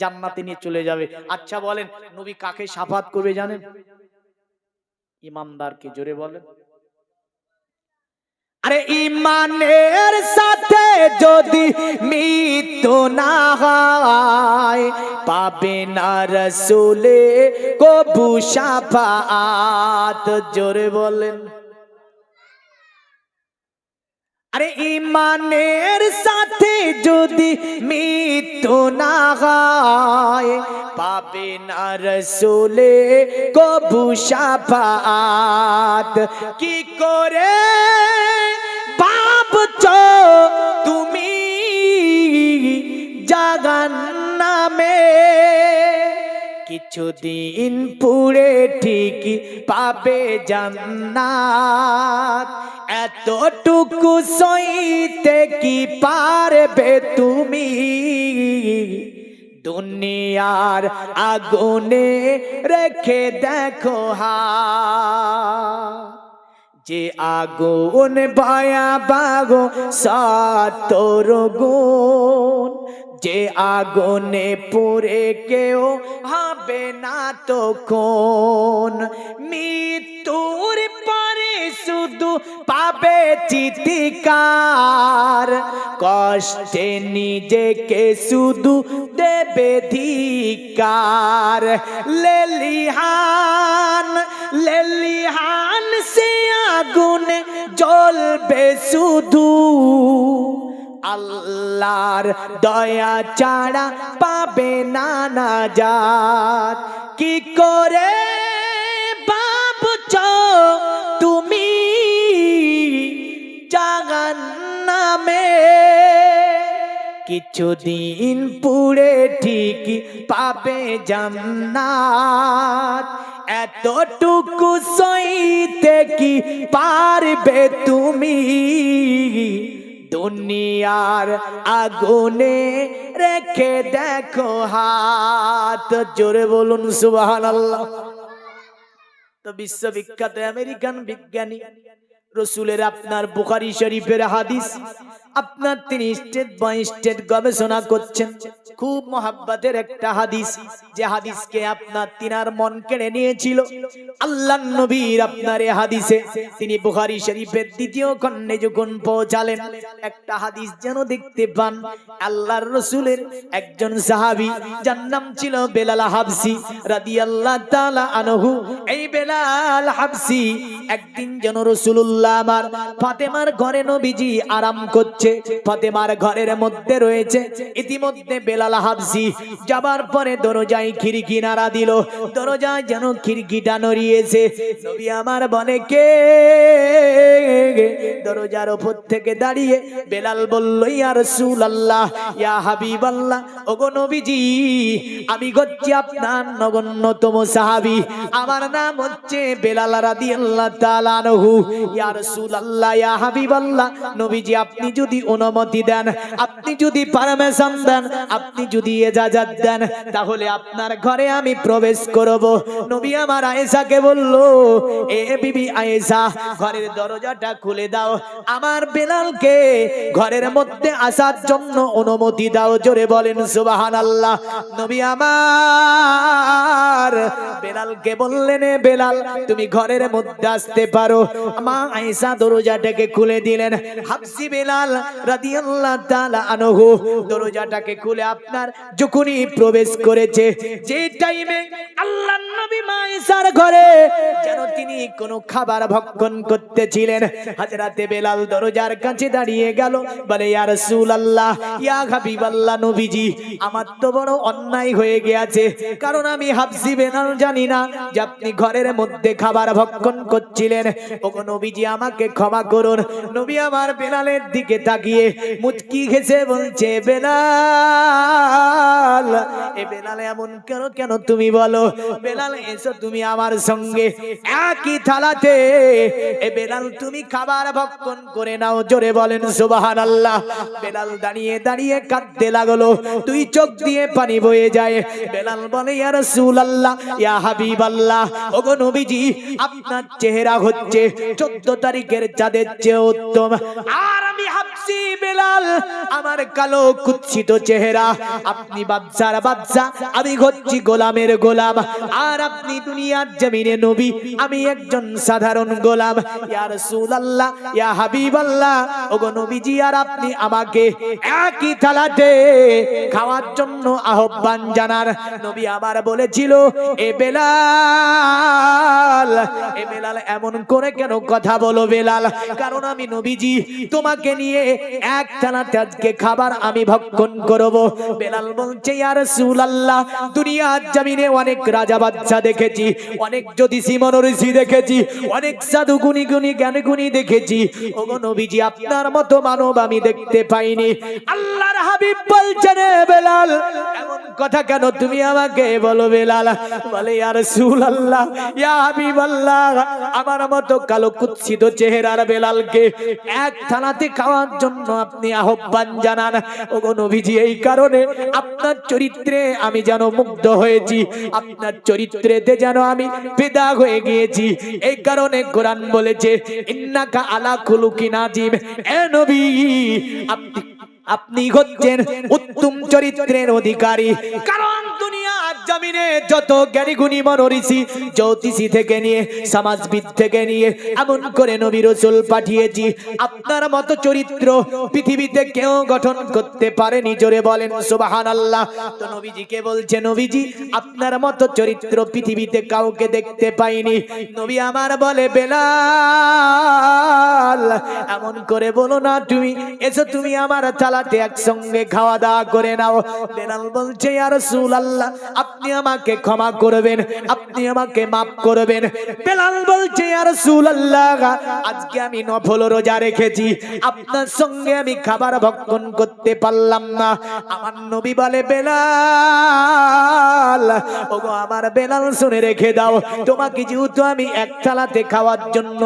জান্নাতে নিয়ে চলে যাবে। আচ্ছা বলেন, নবী কাকে সাফাত করবে জানেন? ইমানদারকে। জোরে বলেন। আরে ইমানের সাথে যদি মৃত্যু না হয়, পাবে না রাসূলে কবু শাফাআত। জোরে বলেন। আরে ইমানের সাথে যদি মৃত্যু না হয়, পাবে না রাসূলে কবু শাফাআত। কি করে বাপ ভাবছো তুমি জাহান্নামে, কিছুদিন পুরে ঠিকই পাবে জান্নাত। এতটুকু সইতে কি পারবে তুমি, দুনিয়ার আগুনে রেখে দেখো হাত। যে আগুন ভয়াবহ ৭০ গুণ, যে আগুনে পুড়ে কেউ হবে না তখন। মৃত্যুর পরে শুধু পাবে চিৎকার, কষ্টে নিজেকে শুধু দেবে ধিক্কার। লেলিহান লেলিহান সে আগুনে জ্বলবে শুধু, আল্লাহর দয়া ছাড়া পাবে না নাজাত। কি করে ভাবছো তুমি জাহান্নামে, কিছুদিন পুরে ঠিকই পাবে জান্নাত। এতটুকু সইতে কি পারবে তুমি, দুনিয়ার আগুনে রেখে দেখো হাত। জোরে বলুন সুবহানাল্লাহ। তো বিশ্ববিখ্যাত আমেরিকান বিজ্ঞানী রসুলের আপনার বুখারী শরীফের হাদিস, আপনার তিনি স্টেট বাই স্টেট গবেষণা করছেন। খুব মহাব্বতের একটা হাদিস, যে হাদিসকে আপনার তিনার মন কেড়ে নিয়েছিল। আল্লাহর নবীর আপনার এই হাদিসে তিনি বুখারী শরীফের ২য় খণ্ডে যখন পৌঁছালেন, একটা হাদিস যেন দেখতে পান। আল্লাহর রসুলের একজন সাহাবী, যার নাম ছিল বেলাল হাবসি রাদিয়াল্লাহু তাআলা আনহু। এই বেলাল হাবসি একদিন যেন রাসূলুল্লাহ আমার ফাতেমার ঘরে নবীজি আরাম করছে, ফাতেমার ঘরের মধ্যে রয়েছে। ইতিমধ্যে বেলাল হাবসি যাবার পরে দরজায় খিড়কি নাড়া দিল, দরজায় যেন খিড়কিটা নড়িয়েছে। নবী আমার বলে কে? দরজার উপর থেকে দাঁড়িয়ে বেলাল বলল, ইয়া রাসূলুল্লাহ, ইয়া হাবিবাল্লাহ, ওগো নবীজি, আমি হচ্ছি আপনার নগণ্যতম সাহাবী, আমার নাম হচ্ছে বেলাল রাদিয়াল্লাহু তাআলা আনহু। ইয়া রাসূলুল্লাহ, ইয়া হাবিবাল্লাহ, নবীজি আপনি যদি অনুমতি দেন, আপনি যদি পারমিশন দেন, আপনি যদি ইজাজত দেন, তাহলে আপনার ঘরে আমি প্রবেশ করব। নবী আমার আয়েশাকে বলল, এ বিবি আয়েশা, ঘরের দরজাটা খুলে দাও, আমার বেলালকে ঘরের মধ্যে আসার জন্য অনুমতি দাও। জোরে বলেন সুবহানাল্লাহ। নবী আমার বেলালকে বললেন, এ বেলাল, তুমি ঘরের মধ্যে আসতে পারো। মা আয়েশা দরজাটাকে খুলে দিলেন। হাবসি বেলাল রাদিয়াল্লাহু তাআলা আনহু দরজাটাকে খুলে আপনার যখনই প্রবেশ করেছে, যে টাইমে আল্লাহর নবী মা আয়েশার ঘরে যেন তিনি কোনো খাবার ভক্ষণ করতেছিলেন, হযরতে বেলাল দরজার কাছে দাঁড়িয়ে গেল, বলে, ইয়া রাসূলুল্লাহ, ইয়া হাবিবাল্লাহ, নবীজি, আমার তো বড় অন্যায় হয়ে গিয়েছে, কারণ আমি হাবসি বেলাল জানি না যে আপনি ঘরের মধ্যে খাবার ভক্ষণ করছিলেন। ওগো নবীজি, আমাকে ক্ষমা করুন। নবী আমার বেলালের দিকে তাকিয়ে মুচকি হেসে বলছে, বেলাল, এ বেলাল এমন কেন তুমি বলো? বেলাল, এসো তুমি আমার সঙ্গে একই থালাতে। এ বেলাল, তুমি খাবার ভক্ষণ করে নাও। জোরে বলেন সুবহানাল্লাহ। বেলাল দাঁড়িয়ে দাঁড়িয়ে কাঁদতে লাগলো, দুই চোখ দিয়ে পানি বয়ে যায়। বেলাল বলে, ইয়া রাসূলুল্লাহ, ইয়া হাবিবাল্লাহ, ওগো নবীজি, আপনার চেহারা হচ্ছে 14 তারিখের চাঁদের চেয়ে উত্তম, আর আমি হাবসি বেলাল, আমার কালো কুৎসিত চেহারা। আপনি বাদশার বাদশা, আমি হচ্ছি গোলামের গোলাম, আর আপনি দুনিয়ার জমিনে নবী, আমি একজন সাধারণ গোলাম। ইয়া রাসূলুল্লাহ, ইয়া হাবিবাল্লাহ, ওগো নবীজি, আর আপনি আমাকে একই থালাতে খাওয়ার জন্য আহ্বান জানার। নবী আমার বলেছিল, এ বেলাল, এ বেলাল, এমন করে কেন কথা বলো বেলাল? কারণ আমি নবীজি তোমাকে নিয়ে এক থালাতে আজকে খাবার আমি ভক্ষণ করব। বেলাল বলছে, ইয়া রাসূলুল্লাহ, রাসূলুল্লাহ, দুনিয়ার জমিনে অনেক রাজা বাদশা দেখেছি, অনেক জ্যোতিষী মনোঋষি দেখেছি, অনেক সাধু গুণী গুণী জ্ঞানী গুণী দেখেছি, ওগো নবীজি আপনার মতো মানব আমি দেখতে পাইনি। আল্লাহর হাবিব বলছেন, বেলাল এমন কথা কেন তুমি আমাকে বলো? বেলাল বলে, ইয়া রাসূলুল্লাহ, ইয়া হাবিবাল্লাহ, আমার মতো কালো কুৎসিত চেহারার বেলালকে এক থালাতে খাওয়ার জন্য আপনি আহ্বান জানান। ওগো নবীজি, এই কারণে আপনার চরিত্রে আমি যেন মুগ্ধ হয়েছি, আপনার চরিত্রেতে যেন আমি ফিদা হয়ে গিয়েছি। এই কারণে কোরআন বলেছে, ইন্নাকা আলা খুলুকিন আযীম। এ নবী, আপনি হচ্ছেন উত্তম চরিত্রের অধিকারী। কারণ দুনিয়ার জমিনে যত জ্ঞানী গুণী মনোঋষি, জ্যোতিষী থেকে নিয়ে সমাজবিদ থেকে নিয়ে এমন করে নবী রাসূল পাঠিয়েছি, আপনার মতো চরিত্র পৃথিবীতে কেউ গঠন করতে পারেনি। জোরে বলেন সুবহানাল্লাহ। তো নবীজিকে বলছে, নবীজি আপনার মতো চরিত্র পৃথিবীতে কাউকে দেখতে পাইনি। নবী আমার বলে, বেলাল এমন করে বলো না, তুমি এসো, তুমি আমার থালাতে একসঙ্গে খাওয়া দাওয়া করে নাও। বেলাল বলছে, ইয়া রাসূলুল্লাহ, আপনি আমাকে ক্ষমা করবেন, আপনি আমাকে মাফ করবেন। বেলাল বলছে, ইয়া রাসূলুল্লাহ, আজকে আমি নফল রোজা রেখেছি, আপনার সঙ্গে আমি খাবার ভক্ষণ করতে পারলাম না। আমার নবী বলে, বেলাল, ওগো আমার বেলাল, শুনে রেখে দাও, তোমাকে যেহেতু আমি এক থালাতে খাওয়ার জন্য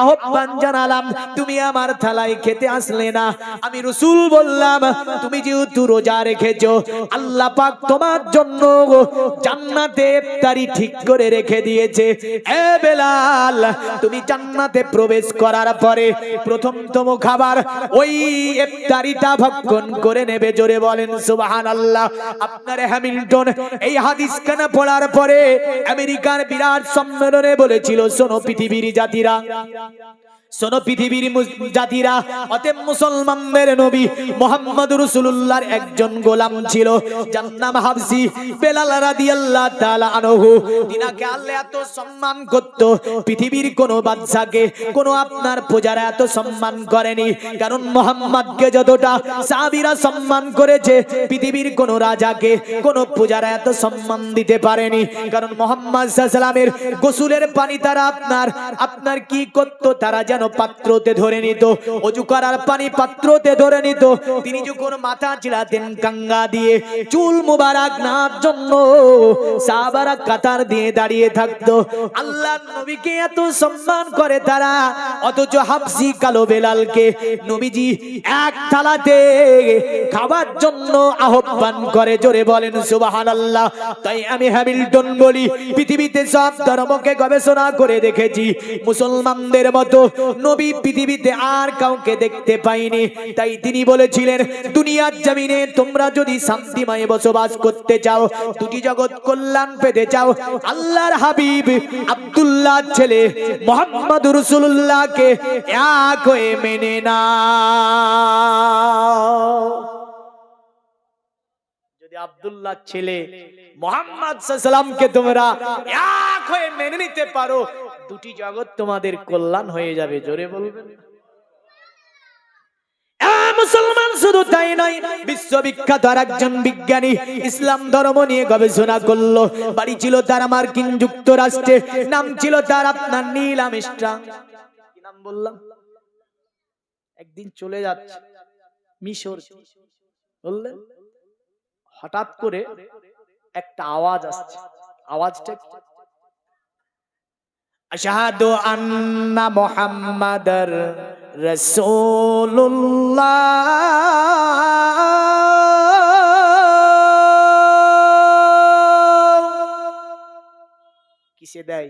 আহ্বান জানালাম, তুমি আমার থালায় খেতে আসলে না, আমি রাসূল বললাম, তুমি যেহেতু রোজা রেখেছো, আল্লাহ পাক তোমার জন্য জান্নাতে ইফতারি ঠিক করে রেখে দিয়েছে। এ বেলাল, তুমি জান্নাতে প্রবেশ করার পরে প্রথমতম খাবার ওই ইফতারিটা ভক্ষণ করে নেবে। জোরে বলেন সুবহানাল্লাহ। আপনার হ্যামিল্টন এই হাদিস খানা পড়ার পরে আমেরিকার বিরাট সম্মেলনে বলেছিল, শোনো পৃথিবীর জাতিরা, শোনো পৃথিবীর জাতিরা, অতএব মুসলমানদের নবী মুহাম্মদ রাসূলুল্লাহর একজন গোলাম ছিল, যার নাম হাবশী বেলাল রাদিয়াল্লাহু তাআলা আনহু। তিনাকে আল্লাহ এত সম্মান করত, পৃথিবীর কোন বাদশাকে, কোন আপনার প্রজারা এত সম্মান করেনি। কারণ মুহাম্মদকে যতটা সাহাবীরা সম্মান করেছে, পৃথিবীর কোন রাজাকে, কোন প্রজারা এত সম্মান দিতে পারেনি। কারণ মুহাম্মদ সাল্লাল্লাহু আলাইহি ওয়াসাল্লামের গোসলের পানি তারা আপনার কি করত, তারা যেন পাত্রতে ধরে নিত, ওযু করার পানি পাত্রতে ধরে নিত। তিনি যখন মাথা চিলাতেন গঙ্গা দিয়ে, চুল মুবারক নার জন্য সাহাবারা কাতার দিয়ে দাঁড়িয়ে থাকতো। আল্লাহর নবীকে এত সম্মান করে তারা, অথচ হাবশী কালো বেলালকে নবীজি এক থালাতে খাবার জন্য আহ্বান করে। জোরে বলেন সুবহানাল্লাহ। তাই আমি হ্যামিল্টন বলি, পৃথিবীতে সব ধর্মকে গবেষণা করে দেখেছি, মুসলমানদের মতো নবী পৃথিবীতে আর কাউকে দেখতে পাইনি। তাই তিনি বলেছিলেন, দুনিয়ার জমিনে তোমরা যদি শান্তিময় বসবাস করতে চাও, দুটি জগৎ কল্যাণ পেতে চাও, আল্লাহর হাবিব আব্দুল্লাহ ছেলে মুহাম্মদ রাসূলুল্লাহকে এক হয়ে মেনে নাও। যদি আব্দুল্লাহ ছেলে মুহাম্মদ সাল্লাল্লাহু আলাইহি ওয়াসাল্লামকে তোমরা এক হয়ে মেনে নিতে পারো, দুটি জগৎ তোমাদের কল্যাণ হয়ে যাবে। জোরে বলবেন। মুসলমান শুধু তাই নয়, বিশ্ববিখ্যাত আরেকজন বিজ্ঞানী ইসলাম ধর্ম নিয়ে গবেষণা করলো। বাড়ি ছিল তার মার্কিন যুক্তরাষ্ট্রে, নাম ছিল তার আপনার নীল আর্মস্ট্রং। কি নাম বললাম? একদিন চলে যাচ্ছে মিশর, বললেন, হঠাৎ করে একটা আওয়াজ আসছে। আওয়াজটা আশহাদু আন্না মুহাম্মাদার রাসূলুল্লাহ। কিসে দেয়?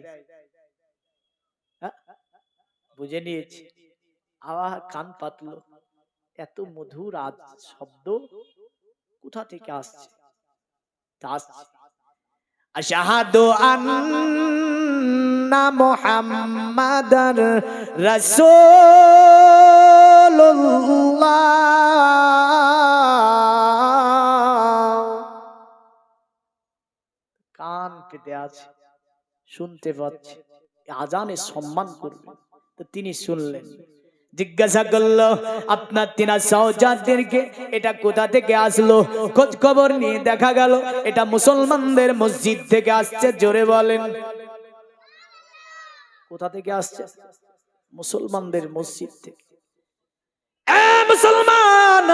বুঝে নিয়েছি। আওয়াজ কান পাতলো, এত মধুর শব্দ কোথা থেকে আসছে? আশহাদু আন্না মুহাম্মাদার রাসূলুল্লাহ। কান পেতে আছে, শুনতে পাচ্ছে, আজানে সম্মান করবে। তো তিনি শুনলেন, জিজ্ঞাসা করলো আপনার তিনা সহজাতদেরকে এটা কোথা থেকে আসলো? খোঁজ খবর নিয়ে দেখা গেল এটা মুসলমানদের মসজিদ থেকে আসছে। জোরে বলেন কোথা থেকে আসছে? মুসলমানদের মসজিদ থেকে। মুসলমান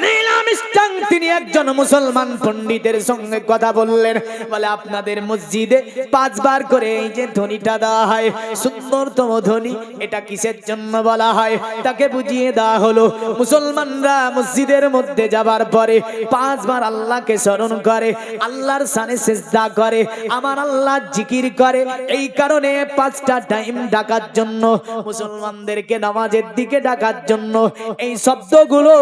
নিলাম ইস্টাং, তিনি একজন মুসলমান পণ্ডিতের সঙ্গে কথা বললেন। বলে আপনাদের মসজিদে 5 বার করে এই যে ধ্বনিটা দেওয়া হয়, সুন্দরতম ধ্বনি, এটা কিসের জন্য বলা হয়? তাকে বুঝিয়ে দেওয়া হলো মুসলমানরা মসজিদের মধ্যে যাবার পরে 5 বার আল্লাহকে স্মরণ করে, আল্লাহর সানে সিজদা করে, আমার আল্লাহ জিকির করে। এই কারণে 5টা টাইম ডাকার জন্য, মুসলমানদেরকে নামাজের দিকে ডাকার জন্য এই শব্দগুলো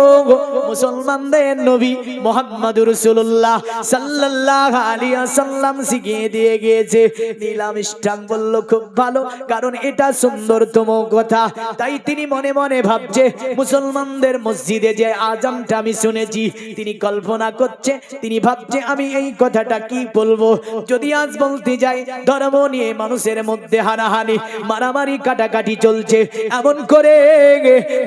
মুসলমানদের নবী মুহাম্মদুর রাসূলুল্লাহ সাল্লাল্লাহু আলাইহি ওয়াসাল্লাম শিখিয়ে দিয়ে গিয়েছে। নীলাম ইস্টাং বলল খুব ভালো, কারণ এটা সুন্দরতম কথা। তাই তিনি মনে মনে ভাবছে মুসলমানদের মসজিদে যে আজানটা আমি শুনেছি, তিনি কল্পনা করছে, তিনি ভাবছে আমি এই কথাটা কি বলবো। যদি আজ বলতে যাই ধর্ম নিয়ে মানুষের মধ্যে হানাহানি মারামারি কাটাকাটি চলছে, এমন করে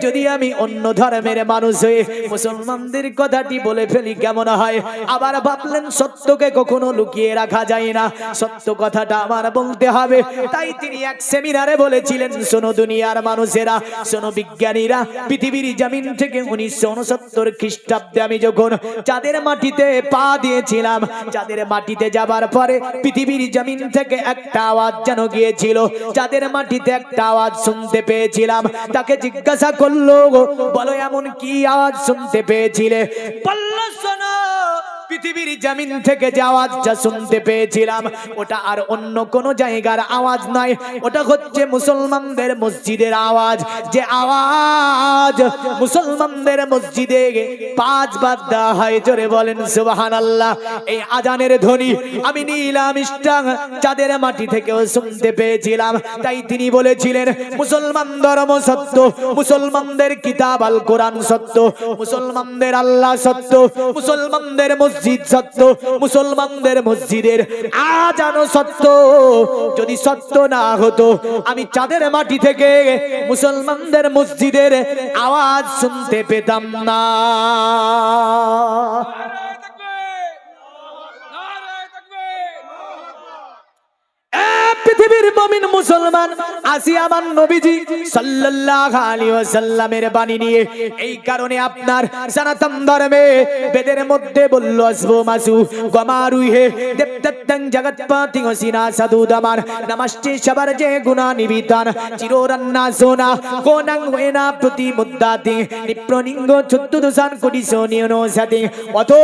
যদি আমি অন্য ধর্মের মানুষ হয়ে মুসলমানদের কথাটি বলে ফেলি কেমন হয়? আবার ভাবলেন সত্যকে কখনো লুকিয়ে রাখা যায় না, সত্য কথাটা আমার বলতে হবে। তাই তিনি এক সেমিনারে বলেছিলেন, শোনো দুনিয়ার মানুষেরা, শোনো বিজ্ঞানীরা, পৃথিবীর জমিন থেকে 1969 খ্রিস্টাব্দে আমি যখন চাঁদের মাটিতে পা দিয়েছিলাম, চাঁদের মাটিতে যাবার পরে পৃথিবীর জমিন থেকে একটা আওয়াজ যেন গিয়েছিল, চাঁদের মাটিতে একটা আওয়াজ শুনতে পেয়েছিলাম। তাকে জিজ্ঞাসা করলো, বলো এমন কি আওয়াজ শুনতে পেয়েছিলে? বলল শোনো, পৃথিবীর জমিন থেকে যে আওয়াজটা শুনতে পেয়েছিলাম ওটা আর অন্য কোন জায়গার আওয়াজ নয়, ওটা হচ্ছে মুসলমানদের মসজিদের আওয়াজ। যে আওয়াজ মুসলমানদের মসজিদে 5 বার দেওয়া হয়। জোরে বলেন সুবহানাল্লাহ। এই আজানের ধ্বনি আমি নীলাম ইস্টাং চাঁদের মাটি থেকেও শুনতে পেয়েছিলাম। তাই তিনি বলেছিলেন মুসলমান ধর্ম সত্য, মুসলমানদের কিতাব আল কোরআন সত্য, মুসলমানদের আল্লাহ সত্য, মুসলমানদের মসজিদ সত্য, মুসলমানদের মসজিদের আজানও সত্য। যদি সত্য না হতো আমি চাঁদের মাটি থেকে মুসলমানদের মসজিদের আওয়াজ শুনতে পেতাম না। পৃথিবীর মুমিন মুসলমান আসি আমার নবীজি সাল্লাল্লাহু আলাইহি ওয়াসাল্লামের বাণী নিয়ে। এই কারণে আপনার সনাতন ধর্মে বেদের মধ্যে বলল আসবো মাসু গমারুহে দেবদত্তং জগৎপতি ওসিনা সাদুদামার নমস্তে সবার যে গুণা নিবিতান চিরোরান্না সোনা কোনাং ওয়েনা প্রতি মুদ্দাতি নিপ্রনিঙ্গ চতুর্দশান কোটি সোনিয়নো সাথে অথো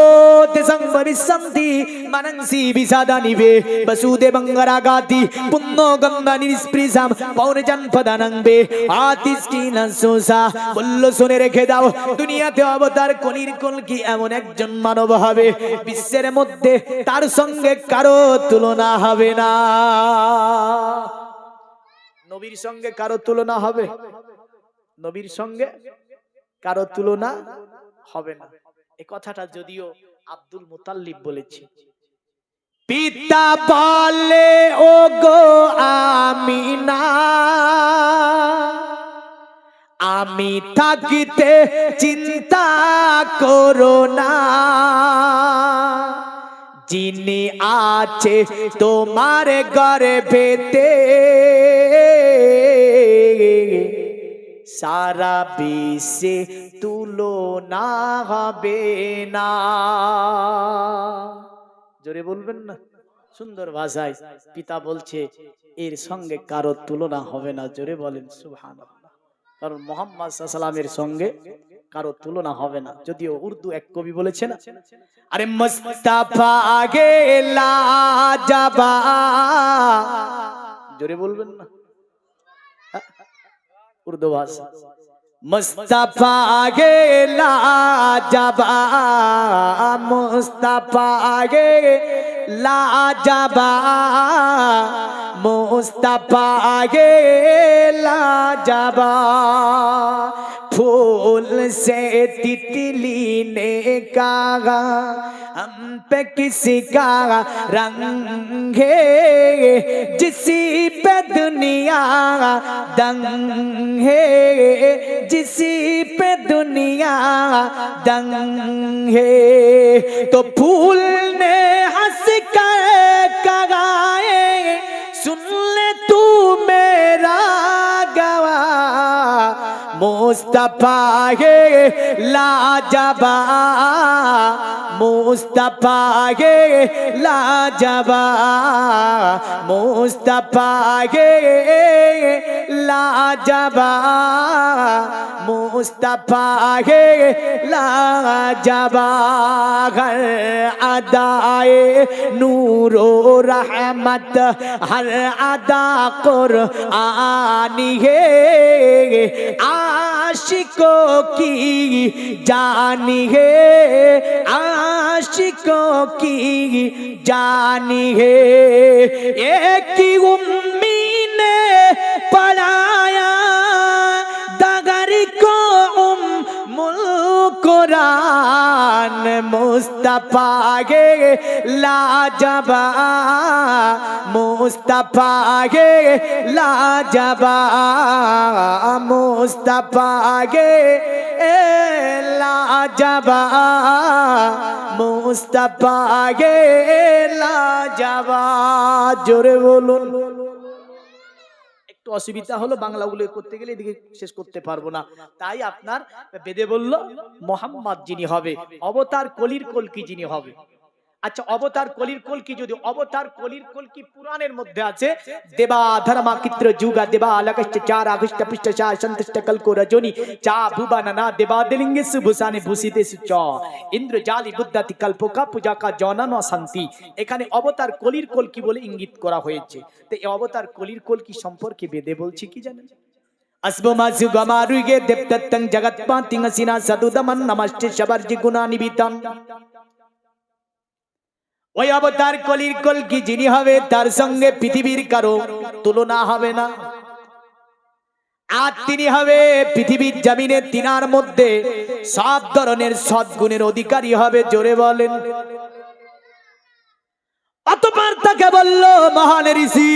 তেসং ভবিষ্যন্তি মানংসি বিসাদা নিবে বসুদেবং রাগাতি পুণ্য গঙ্গা নিষ্পৃশাম পৌরজান পদানংবে আতিষ্টি নাসোসা। বলল শুনে রেখে দাও, দুনিয়াতে অবতার কলির কলকি এমন একজন মানব হবে বিশ্বের মধ্যে তার সঙ্গে কারো তুলনা হবে না। নবীর সঙ্গে কারো তুলনা হবে, নবীর সঙ্গে কারো তুলনা হবে না। এই কথাটা যদিও আব্দুল মুতাল্লিব বলেছে। পিতা বলে ও গো আমিনা, আমি থাকিতে চিন্তা করো না, যিনি আছে তোমার গর্ভেতে সারা বিশ্বে তুলনা হবে না। জোরে বলবেন না, সুন্দর ভাষায় পিতা বলছে এর সঙ্গে কারো তুলনা হবে না। জোরে বলেন সুবহানাল্লাহ। কারণ মুহাম্মদ সাল্লাল্লাহু আলাইহি ওয়াসাল্লামের সঙ্গে কারো তুলনা হবে না। যদিও উর্দু এক কবি বলেছেন, আরে মুস্তাফা গে লাজবা, জোরে বলবেন না, উর্দু ভাষা। মুস্তাফা গে লাজবা, মুস্তাফা গে লাজবা, মুস্তাফা গে लाजवा फूल से तितली ने कहा हम पे किसी का रंग है जिसी पे दुनिया दंग है, जिसी पे दुनिया दंग है, तो फूल ने हंस कर कगाए, सुन ले तू मेरा गवा, मुस्तफा है लाजवा, मुस्तफा है लाजवा, मुस्तफा है लाजवा, मुस्तफा है लाजवा, हर अदाए नूरो रहमत, हर अदा कुरआनी है, आशिकों की जानी है, आशिकों की जानी है, एक ही उम्मी ने पढ़ाया दगर को उम्मुल कुरान, मुस्तफा के लाजवा, मुस्तफा के लाजवा, मुस्तफा के लाजवा, मुस्तफा के लाजवा। জোরে বলুন। একটু অসুবিধা হলো, বাংলাগুলো করতে গেলে এদিকে শেষ করতে পারবো না, তাই আপনার বেদে বলল মোহাম্মদ যিনি হবে, অবতার কলির কলকি যিনি হবে। আচ্ছা, অবতার কলির কলকি, যদি অবতার কলির কলকি পুরাণের মধ্যে আছে, দেবা ধর্মা চিত্র যুগা দেবা আলাকষ্ট চার আগষ্ট পৃষ্ঠ চা সন্তুষ্ট কলকো রজনী চা ভুবননা দেবা দিলিঙ্গে সুভূষানে ভূষিতে সুচ ইন্দ্র জালি বুদ্ধাতি কল্পকা পূজা কা জনন শান্তি। এখানে অবতার কলির কলকি বলে ইঙ্গিত করা হয়েছে। তো এই অবতার কলির কলকি সম্পর্কে বেদে বলছি কি জানেন? আসবো মাজু গমারুগে দেবদত্তং জগৎপাতিং সিনা সদুদমন নমস্তে শবর্জি গুণানিবিতম। ওই অবতার কলির কলকি যিনি হবে, তার সঙ্গে পৃথিবীর কারো তুলনা হবে না। আর তিনি হবে পৃথিবীর জমিনে, তিনার মধ্যে সব ধরনের সদ্গুণের অধিকারী হবে। জোরে বলেন। অতঃপর তাকে বলল মহান ঋষি,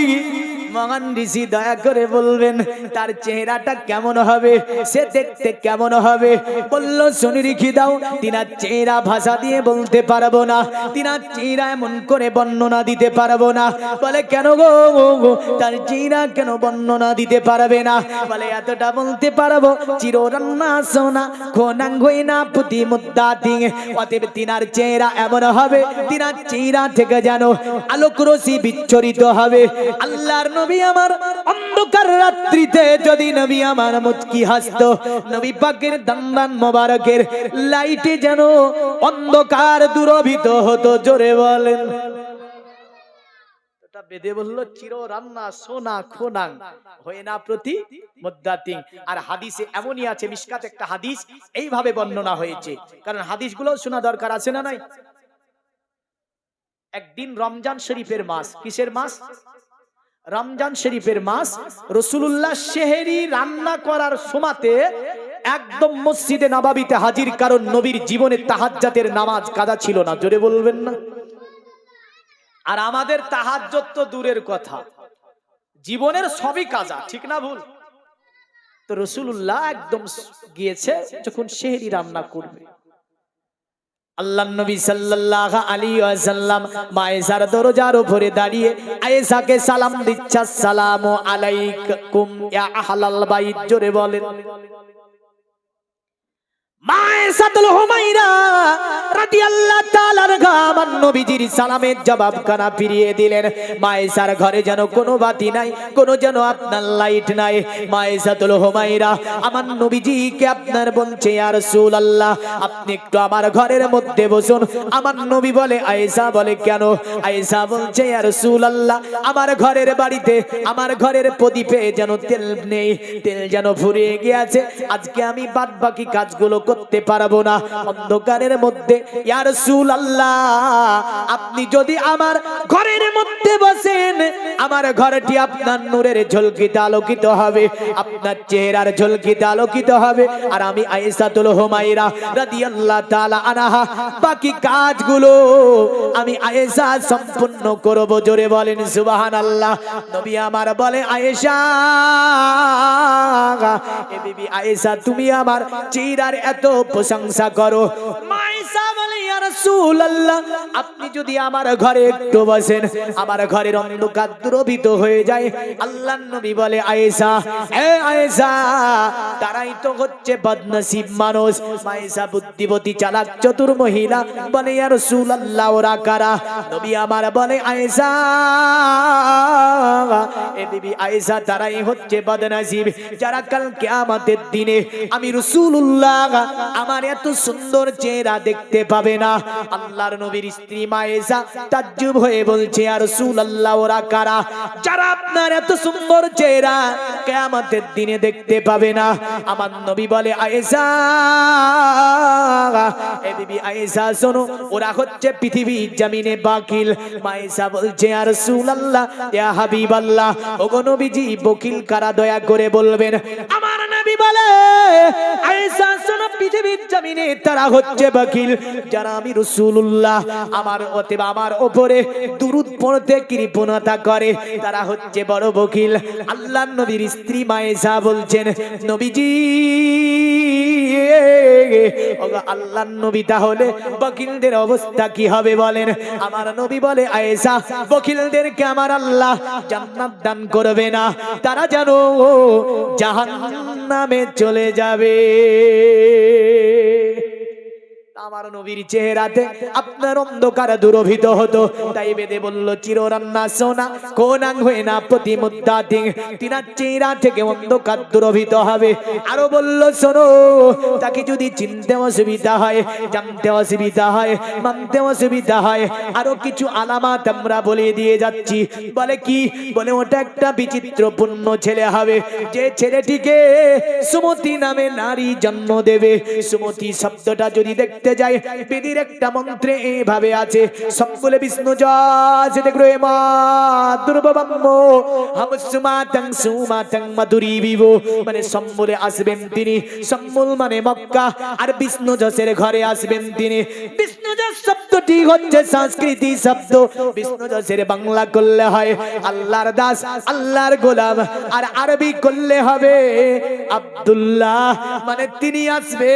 মহান ঋষি দয়া করে বলবেন তার চেহারাটা কেমন হবে, সে দেখতে কেমন হবে। বলল শুনি রেখে দাও, তিনার চেহারা ভাষা দিয়ে বলতে পারবো না, তিনার চেহারা এমন করে বর্ণনা দিতে পারবো না। বলে কেন গো, তার চেহারা কেন বর্ণনা দিতে পারবে না? বলে এতটা বলতে পারবো, চিররান্না সোনা খোনাং হইনা পুতি মুদ্দা দিং। অতএব তিনার চেহারা এমন হবে, তিনার চেহারা থেকে যেন আলোক রশ্মি বিচ্ছরিত হবে। আল্লাহর নবী আমার অন্ধকার রাত্রিতে যদি নবী আমার মুচকি হাসতো, নবী পাকের দান মোবারকের লাইটে যেন অন্ধকার দূরভূত হতো। জোরে বলেন। এটা বেদে বলল চির রান্না সোনা খোনাং হয় না প্রতি মুদ্দাতিং। আর হাদিসে এমনই আছে, মিশকাত একটা হাদিস এইভাবে বর্ণনা হয়েছে, কারণ হাদিসগুলো শোনা দরকার আছে না নাই? একদিন রমজান শরীফের মাস, কিসের মাস? রমজান শরীফের মাস। রাসূলুল্লাহ সেহরি রান্না করার সময়তে একদম মসজিদে নববীতে হাজির, কারণ নবীর জীবনে তাহাজ্জুদের নামাজ কাজা ছিল না। জোরে বলবেন না? আর আমাদের তাহাজ্জুদ তো দূরের কথা, জীবনের সবই কাজা, ঠিক না ভুল? তো রাসূলুল্লাহ একদম গিয়েছে যখন সেহরি রান্না করবে, আল্লাহর নবী সাল্লাল্লাহু আলাইহি ওয়াসাল্লাম মায়েশার দরজার উপরে দাঁড়িয়ে আয়েশাকে সালাম দিচ্ছে, আসসালামু আলাইকুম ইয়া আহলাল বাইত। জোরে বলেন। মায়েশাতুল হুমাইরা রাদিয়াল্লাহু তাআলা আনহা আমার নবীজির সালামের জবাব কানা ফিরিয়ে দিলেন। মায়েশার ঘরে যেন কোনো বাতি নাই, কোনো যেন আপনার লাইট নাই। মায়েশাতুল হুমাইরা আমার নবীজিকে আপনার বলছে, ইয়া রাসূলুল্লাহ আপনি একটু আমার ঘরের মধ্যে বসুন। আমার নবী বলে, আয়েশা বলে কেন? আয়েশা বলছে, ইয়া রাসূলুল্লাহ আমার ঘরের বাড়িতে, আমার ঘরের প্রদীপে যেন তেল নেই, তেল যেন ফুরিয়ে গিয়েছে। আজকে আমি বাদ বাকি কাজগুলো করতে পারবো না। অন্ধকারের মধ্যে ইয়া রাসূলুল্লাহ, আপনি যদি আমার ঘরের মধ্যে বসেন, আমার ঘরটি আপনার নূরের ঝলকিতে আলোকিত হবে, আপনার চেহারার ঝলকিতে আলোকিত হবে। আর আমি আয়েশাতুল হুমায়রা রাদিয়াল্লাহু তাআলা আনহা বাকি কাজগুলো আমি আয়েশা সম্পূর্ণ করব। জোরে বলেন সুবহানাল্লাহ। নবী আমার বলে, আয়েশা, এ বিবি আয়েশা, তুমি আমার চেহারার এত প্রশংসা করো। আয়েশা বলে, ইয়া রাসূলুল্লাহ, আপনি যদি আমার ঘরে একটু বসেন, আমার ঘরের অন্ধকার দূরীভূত হয়ে যায়। আল্লাহর নবী বলে, আয়েশা, এ আয়েশা, তারাই তো হচ্ছে বদনসিব মানুষ। আয়েশা বুদ্ধিমতী, চালাক, চতুর মহিলা। বলে, ইয়া রাসূলুল্লাহ, ওরা কারা? নবী আমার বলে, আয়েশা, এ বিবি আয়েশা, তারাই হচ্ছে বদনসিব যারা কাল কিয়ামতের দিনে আমি রাসূলুল্লাহ আমার এত সুন্দর চেহারা দেখতে পাবে না। আল্লাহর নবীর স্ত্রী মা আয়েশা তাজ্জুব হয়ে বলছে, ইয়া রাসূলুল্লাহ, ওরা কারা যারা আপনার এত সুন্দর চেহারা কিয়ামতের দিনে দেখতে পাবে না? আমার নবী বলে, আয়েশা, এ বিবি আয়েশা, শোনো, ওরা হচ্ছে পৃথিবীর জমিনে বাকিল। মা আয়েশা বলছে, ইয়া রাসূলুল্লাহ, ইয়া হাবিবাল্লাহ, ওগো নবীজি, বকিল কারা দয়া করে বলবেন। আমার নবী বলে, আয়েশা, শোনো, পৃথিবীর জমিনে তারা হচ্ছে বাকিল যারা আমি রাসূলুল্লাহ আমার উপরে দুরূদ পড়তে কৃপণতা করে, তারা হচ্ছে বড় বকিল। আল্লাহর নবীর স্ত্রী মা আয়েশা বলছেন, নবীজি, ওগো আল্লাহর নবী, তাহলে বকিলদের অবস্থা কি হবে বলেন? আমার নবী বলে, আয়েশা, বকিলদেরকে আমার আল্লাহ জান্নাত দান করবে না, তারা জানো জাহান্নামে চলে যাবে। আমার নবীর চেহারাতে আপনার অন্ধকার দূরীভূত হতো। তাই বেদে বলল, চিররান্না সোনা কোনাং হয়ে না প্রতি মুদ্দাতি, তিনার চেহারা থেকে অন্ধকার দূরীভূত হবে। আরো বলল, শোনো, তাকে যদি চিনতে অসুবিধা হয়, জানতে অসুবিধা হয়, মানতে অসুবিধা হয়, আরো কিছু আলামত আমরা বলে দিয়ে যাচ্ছি। বলে কি? বলে, ওটা একটা বিচিত্রপূর্ণ ছেলে হবে, যে ছেলেটিকে সুমতি নামে নারী জন্ম দেবে। সুমতি শব্দটা যদি দেখতে যাই, বেদির একটা মন্ত্রে এইভাবে আছে, সকলে বিষ্ণু জাজ দেখো মা দুর্বম্ম হামসুমাতং সুমাতং মাধুরী বিবো, মানে সম্বলে আসবেন তিনি। সম্বল মানে মক্কা, আর বিষ্ণু যশের ঘরে আসবেন তিনি। বিষ্ণু যশ শব্দটি হচ্ছে সংস্কৃতি শব্দ। বিষ্ণু যশের বাংলা করলে হয় আল্লাহর দাস, আল্লাহর গোলাম, আর আরবি করলে হবে আব্দুল্লাহ, মানে তিনি আসবে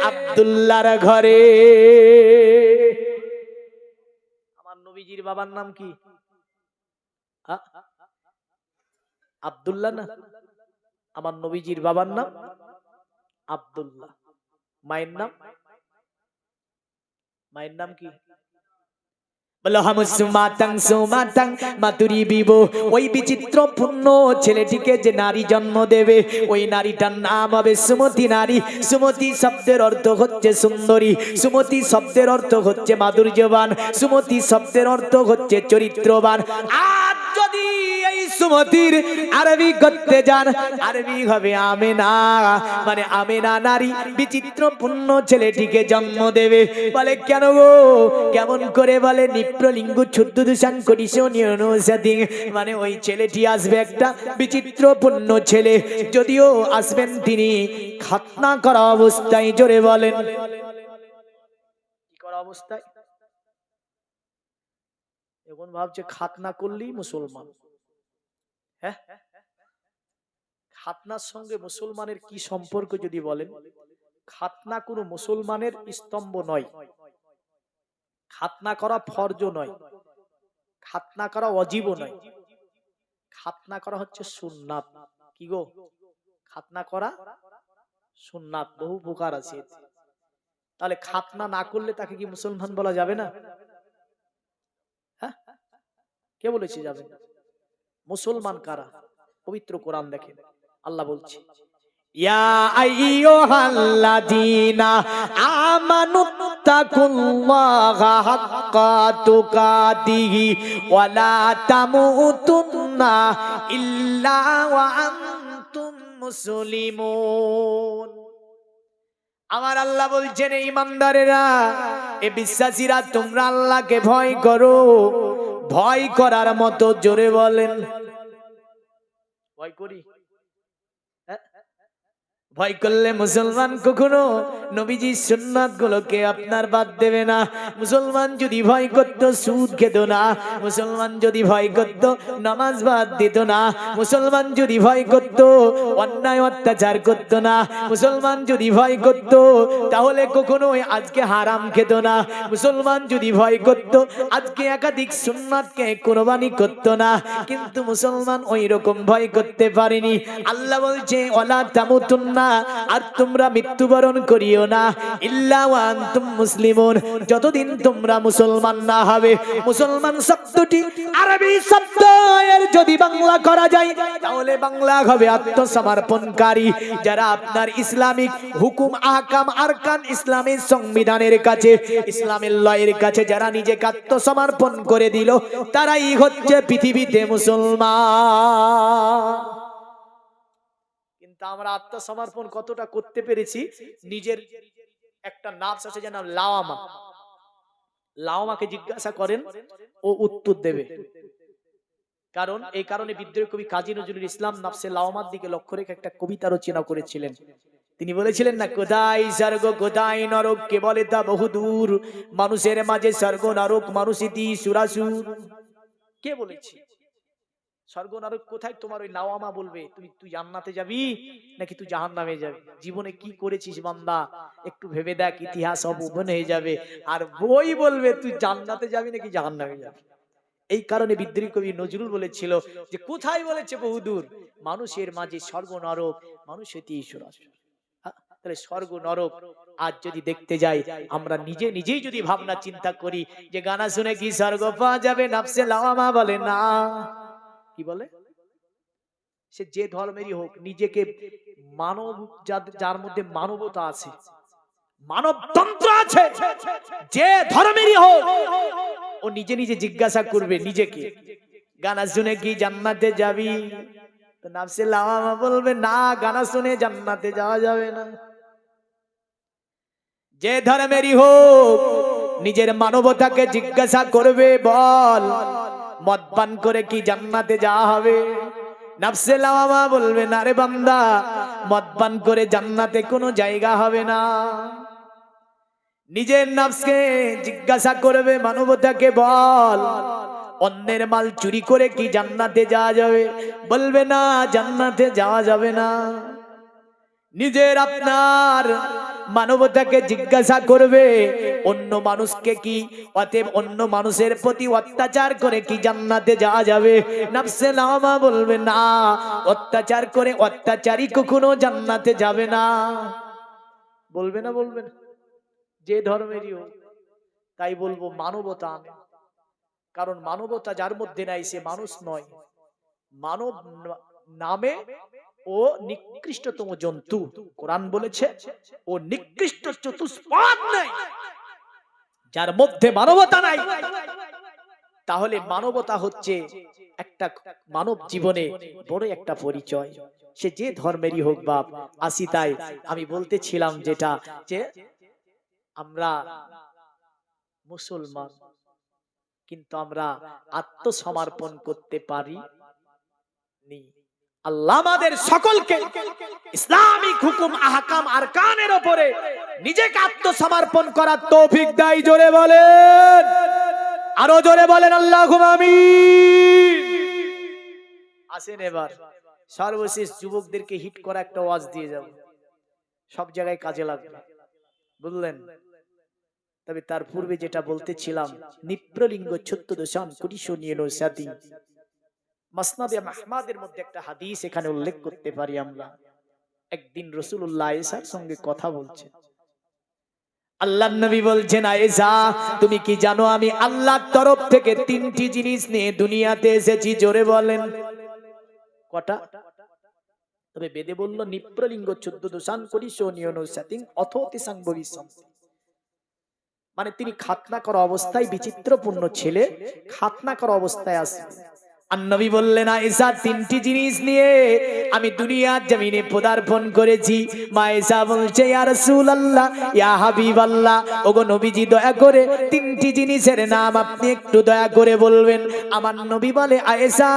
আব্দুল্লাহর ঘরে। আমার নবীজির বাবার নাম কি? আব্দুল্লাহ না? আমার নবীজির বাবার নাম আব্দুল্লাহ। মায়ের নাম? মায়ের নাম কি? ওই বিচিত্রপূর্ণ ছেলেটিকে যে নারী জন্ম দেবে, ওই নারীটার নাম হবে সুমতি নারী। সুমতি শব্দের অর্থ হচ্ছে সুন্দরী, সুমতি শব্দের অর্থ হচ্ছে মাধুর্যবান, সুমতি শব্দের অর্থ হচ্ছে চরিত্রবান। আর যদি এই সুমতির আরবি করতে যান, আরবি হবে আমেনা, মানে আমেনা নারী বিচিত্রপূর্ণ ছেলেটিকে জন্ম দেবে। বলে, কেন গো, কেমন করে? বলে, নিপ্রলিঙ্গ ছুদ্দুদূষণ করিসনিয়নসাদি, মানে ওই ছেলেটি আসবে একটা বিচিত্রপূর্ণ ছেলে, যদিও আসবেন তিনি খাতনা করা অবস্থায়। জোরে বলেন, কি করা অবস্থায়? এখন ভাবছে খাতনা করলেই মুসলমান। হ্যাঁ, খাতনার সঙ্গে মুসলমানের কি সম্পর্ক যদি বলেন, খাতনা কোনো মুসলমানের স্তম্ভ নয়, খাতনা করা ফরজ নয়, খাতনা করা ওয়াজিব নয়, খাতনা করা হচ্ছে সুন্নাত। কি গো? খাতনা করা সুন্নাত, বহু প্রকার আছে। তাহলে খাতনা না করলে তাকে কি মুসলমান বলা যাবে না? হ্যাঁ, কে বলেছে যাবে না? মুসলমান কারা? পবিত্র কোরআন দেখেন, আল্লাহ বলছে, ইয়া আইয়ুহাল্লাযীনা আমানুত্তাকুল্লাহা হাক্কা তুকাতিহি ওয়া লা তামুতুন্না ইল্লা ওয়া আনতুম মুসলিমুন। আমার আল্লাহ বলছেন ইমানদারেরা, এ বিশ্বাসীরা, তোমরা আল্লাহকে ভয় করো। ভয় করার মতো জোরে বলেন। ভয় করি? ভয় করলে মুসলমান কখনো নবীজির সুন্নাত গুলোকে আপনার বাদ দেবে না। মুসলমান যদি ভয় করত সুদ খেত না, মুসলমান যদি ভয় করত নামাজ বাদ দিত না, মুসলমান যদি ভয় করত অন্যায় অত্যাচার করত না, মুসলমান যদি ভয় করত তাহলে কখনো আজকে হারাম খেত না, মুসলমান যদি ভয় করত আজকে একাধিক সুন্নাতকে কুরবানি করত না। কিন্তু মুসলমান ওই রকম ভয় করতে পারেনি। আল্লাহ বলছে ওয়ালা তামুতুন্না, আর তোমরা মৃত্যুবরণ করিও না ইল্লা ওয়া আনতুম মুসলিমুন, যতদিন তোমরা মুসলমান না হবে। মুসলমান শব্দটি আরবি শব্দ, এর যদি বাংলা করা যায় তাহলে বাংলা হবে আত্মসমর্পণকারী। যারা আপনার ইসলামিক হুকুম আহকাম আরকান ইসলামের সংবিধানের কাছে, ইসলামের লয়ের কাছে যারা নিজেকে আত্মসমর্পণ করে দিল, তারাই হচ্ছে পৃথিবীতে মুসলমান। আমরা আত্মসমর্পণ কতটা করতে পেরেছি? নিজের একটা নাফস আছে যেন লাওয়ামা, লাওয়ামাকে জিজ্ঞাসা করেন, ও উত্তর দেবে। কারণ এই কারণে বিদ্রোহী কবি কাজী নজরুল ইসলাম নাফসে লাওয়ামার দিকে লক্ষ্য রেখে একটা কবিতা রচনা করেছিলেন। তিনি বলেছিলেন না, কোথায় স্বর্গ কোথায় নরক, কে বলে তা বহুদূর, মানুষের মাঝে স্বর্গ নরক মানুষইতি সুরাসুর। কে বলেছে স্বর্গ নরক কোথায়? তোমার ওই লাওয়ামা বলবে তুই জান্নাতে যাবি নাকি তুই জাহান্নামে যাবি। জীবনে কি করেছিস বান্দা একটু ভেবে দেখ, ইতিহাস সব ওপেন হয়ে যাবে। আর বই বলবে তুই জান্নাতে যাবি নাকি জাহান্নামে যাবি। এই কারণে বিদ্রোহী কবি নজরুল বলেছিল যে কোথায় বলেছে বহুদূর, মানুষের মাঝে স্বর্গ নরক মানুষেতি সুরাসুর। তাহলে স্বর্গ নরক আজ যদি দেখতে যাই, আমরা নিজেই যদি ভাবনা চিন্তা করি যে গানা শুনে কি স্বর্গ পাওয়া যাবে, নাফসে লাওয়ামা বলে না। কি বলে? সে যে ধর্মেরই হোক, নিজেকে মানব, যার মধ্যে মানবতা আছে, মানবতন্ত্র আছে, যে ধর্মেরই হোক, ও নিজে নিজে জিজ্ঞাসা করবে নিজেকে, গানা শুনে কি জান্নাতে যাবি? তো নাফসে লাওয়ামা বলবে না, গানা শুনে জান্নাতে যাওয়া যাবে না। যে ধর্মেরই হোক নিজের মানবতাকে জিজ্ঞাসা করবে, বল মদ পান করে কি জান্নাতে যাওয়া হবে? নাফসে লাওয়ামা বলবে না রে বান্দা, মদ পান করে জান্নাতে কোনো জায়গা হবে না। নিজের নাফসকে জিজ্ঞাসা করবে, মানবতাকে বল অন্যের মাল চুরি করে কি জান্নাতে যাওয়া যাবে? বলবে না, জান্নাতে যাওয়া যাবে না। নিজের আপনার মানবতাকে জিজ্ঞাসা করবে, অন্য মানুষকে কি, অতএব অন্য মানুষের প্রতি অত্যাচার করে কি জান্নাতে যাওয়া যাবে? নাফসে লাওয়ামা বলবে না, অত্যাচার করে অত্যাচারী কখনো জান্নাতে যাবে না। বলবে না? বলবে না? যে ধর্মেরই হোক। তাই বলবো মানবতা আনে, কারণ মানবতা যার মধ্যে নাই সে মানুষ নয়। মানব নামে ও নিকৃষ্টতম জন্তু। কোরআন বলেছে ও নিকৃষ্ট চতুষ্পাদ নাই। যার মধ্যে মানবতা নাই, তাহলে মানবতা হচ্ছে একটা মানব জীবনে বড় একটা পরিচয়। সে যে ধর্মেরই হোক বাপ। আসি তাই আমি বলতেছিলাম যেটা, যে আমরা মুসলমান, কিন্তু আমরা আত্মসমর্পণ করতে পারি নি। আল্লাহ আমাদের সকলকে ইসলামিক হুকুম আহকাম আরকানের উপরে নিজেকে আত্মসমর্পণ করার তৌফিক দেয়। জোরে বলেন, আরো জোরে বলেন আল্লাহুম্মা আমিন। আসেন এবার সর্বশেষ যুবকদেরকে হিট করা একটা ওয়াজ দিয়ে যাব, সব জায়গায় কাজে লাগবে, বুঝলেন? তবে তার পূর্বে যেটা বলতেছিলাম, নিপ্রলিঙ্গ 14,999 মাসনাদে আহমদের মধ্যে একটা হাদিস এখানে উল্লেখ করতে পারি আমরা। একদিন রাসূলুল্লাহ আয়েশার সঙ্গে কথা বলছে, আল্লাহর নবী বলছেন, আয়েশা তুমি কি জানো আমি আল্লাহর তরফ থেকে 3টি জিনিস নিয়ে দুনিয়াতে এসেছি? জোরে বলেন কটা? তবে বেদে বলল নিপ্রলিঙ্গ 14,999 অথতি সাংভবিসম, মানে তিনি খাতনা করা অবস্থায়, বিচিত্রপূর্ণ ছেলে খাতনা করা অবস্থায় আছে। আর নবী বললেন, আয়েশা 3টি জিনিস নিয়ে আমি দুনিয়ার জমিনে পদার্পণ করেছি। মা আয়েশা বলছে ইয়া রাসূলুল্লাহ ইয়া হাবিবাল্লাহ, ওগো নবীজি দয়া করে তিনটি জিনিসের নাম আপনি একটু দয়া করে বলবেন। আমার নবী বলে আয়েশা,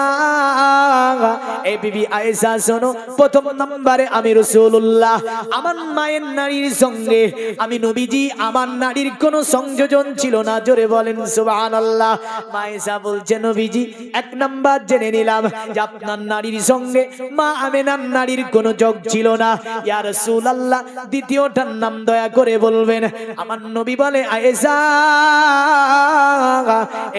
এই বিবি আয়েশা শোনো, প্রথম নম্বরে আমি রাসূলুল্লাহ আমার মায়ের নারীর সঙ্গে আমি নবীজি আমার নারীর কোনো সংযোজন ছিল না। জোরে বলেন সুবহানাল্লাহ। মা আয়েশা বলছে নবীজি এক নাম্বার জেনে নিলাম যে আপনার নারীর সঙ্গে মা আমেনার নারীর কোনো যোগ ছিল না। ইয়া রাসূলুল্লাহ দ্বিতীয়টার নাম দয়া করে বলবেন। আমার নবী বলে আয়েশা,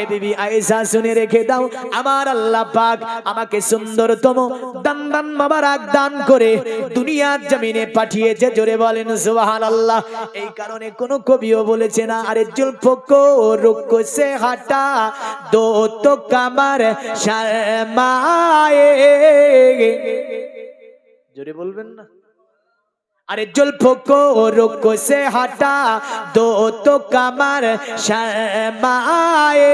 এ বিবি আয়েশা শুনে রেখে দাও, আমার আল্লাহ পাক আমাকে সুন্দরতম দান মোবারক দান করে দুনিয়ার জমিনে পাঠিয়েছে। জোরে বলেন সুবহানাল্লাহ। এই কারণে কোন কবিও বলেছে না, আরে জুলফো কো রুক সে হটা দো তো কামার শর্মায়ে, জোরে বলবেন না, अरे जुल्फो को रुक से हटा दो तो कमर शर्माए,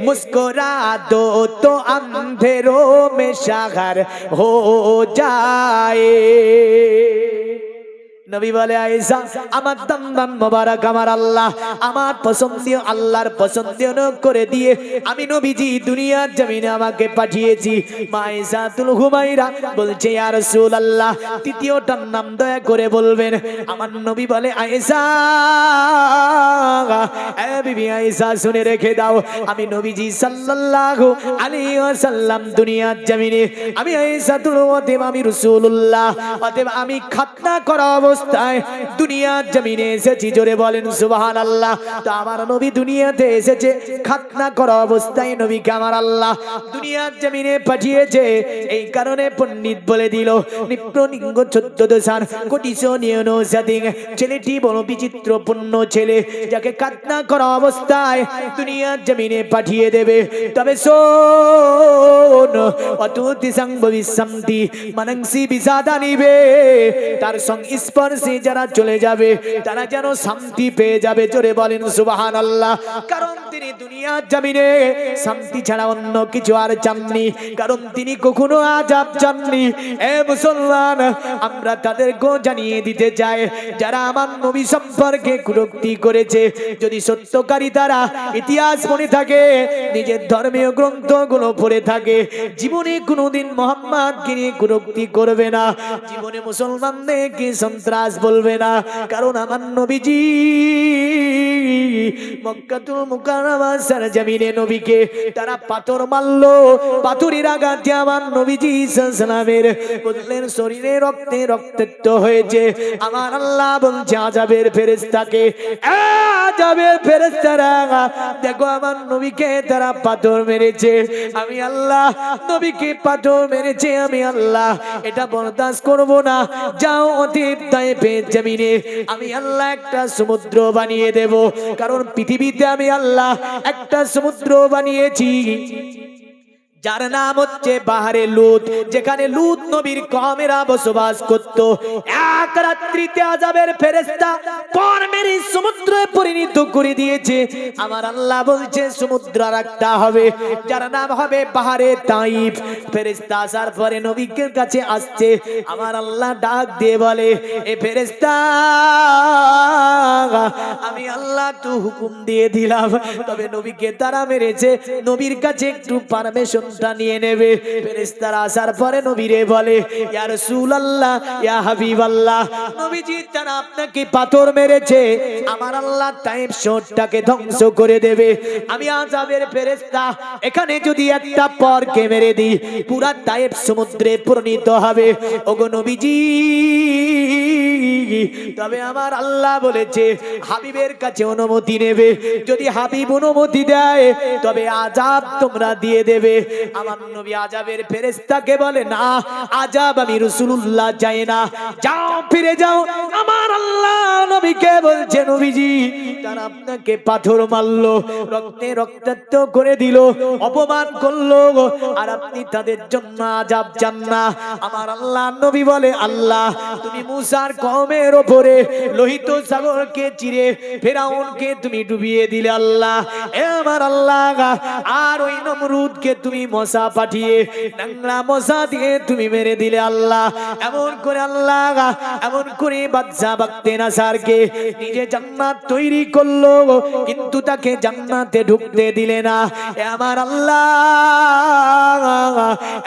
मुस्कुरा दो तो अंधेरों में शहर हो जाए। নবী বলে আয়েশা আমার দান মোবারক আমার আল্লাহ আমার পছন্দীয় আল্লাহর পছন্দীয় করে দিয়ে আমি নবীজি দুনিয়ার জমিনে আমাকে পাঠিয়েছি। মা আয়েশাতুল হুমায়রা বলছে ইয়া রাসূলুল্লাহ তৃতীয়টার নাম দয়া করে বলবেন। আমার নবী বলে আয়েশা, এ বিবি আয়েশা শুনে রেখে দাও, আমি নবীজি সাল্লাল্লাহু আলাইহি ওয়াসাল্লাম দুনিয়ার জমিনে আমি আয়েশাতুল ওয়াতিব আমি রাসূলুল্লাহ অতএব আমি খাতনা করা অবস্থায় দুনিয়ার জমিনে এসেছি। জোরে বলেন সুবহানাল্লাহ। তো আমার নবী দুনিয়াতে এসেছে খাতনা করা অবস্থায়, নবীকে আমার আল্লাহ দুনিয়ার জমিনে পাঠিয়েছে। এই কারণে পণ্ডিত বলে দিল নিপ্রলিঙ্গ 14 দশার কোটি নিয়ন সাদিং ছেলেটি বড় বিচিত্রপূর্ণ ছেলে, যাকে খাতনা করা অবস্থায় দুনিয়ার জমিনে পাঠিয়ে দেবে। তবে শোন অতুতি সংভবিসন্তি মানংসি বিসাদা নিবে, তার সংস্পর্শে যারা চলে যাবে তারা যেন শান্তি পেয়ে যাবে। জোরে বলেন সুবহানাল্লাহ। কারণ তিনি দুনিয়ার জমিনে শান্তি ছাড়া অন্য কিছু আর চাননি, কারণ তিনি কখনো আযাব চাননি। এ মুসলমান, আমরা তাদেরকেও জানিয়ে দিতে চাই যারা আমার নবী সম্পর্কে কুরুক্তি করেছে, যদি সত্যকারী তারা ইতিহাস পড়ে থাকে, নিজের ধর্মীয় গ্রন্থগুলো পড়ে থাকে, জীবনে কোনোদিন মুহাম্মদকে নিয়ে কুরুক্তি করবে না, জীবনে মুসলমানদেরকে সন্ত্রাস বলবে না। কারণ আমার নবীজি মক্কাতুল মুকাররমার সরজমিনে নবীকে তারা পাথর মারলো, পাথরের আঘাতে আমার নবীজি সাল্লামের বললেন শরীরে রক্তে রক্তাক্ত হয়েছে। আমার আল্লাহ বলছে আযাবের ফেরেশতাকে, আযাবের ফেরেশতারা দেখো আমার নবীকে তারা পাথর মেরেছে, আমি আল্লাহ নবীকে পাথর মেরেছে, আমি আল্লাহ এটা বরদাস্ত করব না। যাও অতীত তায়েফের জমিনে আমি আল্লাহ একটা সমুদ্র বানিয়ে দেব, কারণ পৃথিবীতে আমি আল্লাহ একটা সমুদ্র বানিয়েছি যার নাম হচ্ছে বাহারে লুত, যেখানে লুত নবীর কওমেরা বসবাস করত। এক রাত্রিতে আযাবের ফেরেশতা পর মেরে সমুদ্রে পরিণত করে দিয়েছে। আমার আল্লাহ বলছে সমুদ্র রাখতে হবে যার নাম হবে বাহারে তাইফ। ফেরেশতা আসার পরে নবীর কাছে আসছে, আমার আল্লাহ ডাক দিয়ে বলে এ ফেরেশতা আমি আল্লাহ তো হুকুম দিয়ে দিলাম, তবে নবীকে তারা মেরেছে, নবীর কাছে একটু পারমিশন নিয়ে নেবে। ফেরেশতারা আসার পরে নবীরে বলে ইয়া রাসূলুল্লাহ ইয়া হাবিবাল্লাহ, নবীজি তারা আপনাকে পাথর মেরেছে, আমার আল্লাহ তাইফ শহরটাকে ধ্বংস করে দেবে। আমি আযাবের ফেরেশতা এখানে যদি একটা পরকে মেরে দিই পুরা তাইফ সমুদ্রে পরিণত হবে। ওগো নবীজি, তবে আমার আল্লাহ বলেছে হাবিবের কাছে অনুমতি নেবে, যদি হাবিব অনুমতি দেয় তবে আযাব তোমরা দিয়ে দেবে। আমার নবী আযাবের ফেরেশতাকে বলে না, আযাব আমি রাসূলুল্লাহ চাই না, যাও ফিরে যাও। আমার আল্লাহ নবীকে বলছে নবীজি তারা আপনাকে পাথর মারলো, রক্তে রক্তাক্ত করে দিল, অপমান করলো, আর আপনি তাদের জন্য আযাব চান না। আমার আল্লাহ নবী বলে আল্লাহ তুমি মুসার কওমের উপরে লোহিত সাগরকে চিরে ফেরাউনকে তুমি ডুবিয়ে দিলে আল্লাহ, এ আমার আল্লাহ, আর ওই নমরুদকে তুমি মশা পাঠিয়ে নাংলা মশা দিয়ে তুমি মেরে দিলে আল্লাহ। এমন করে আল্লাহ এমন করে বাদশা বাগতে নাসারকে নিজে জান্নাত তৈরি করলো, কিন্তু তাকে জান্নাতে ঢুকতে দিলে না। এ আমার আল্লাহ,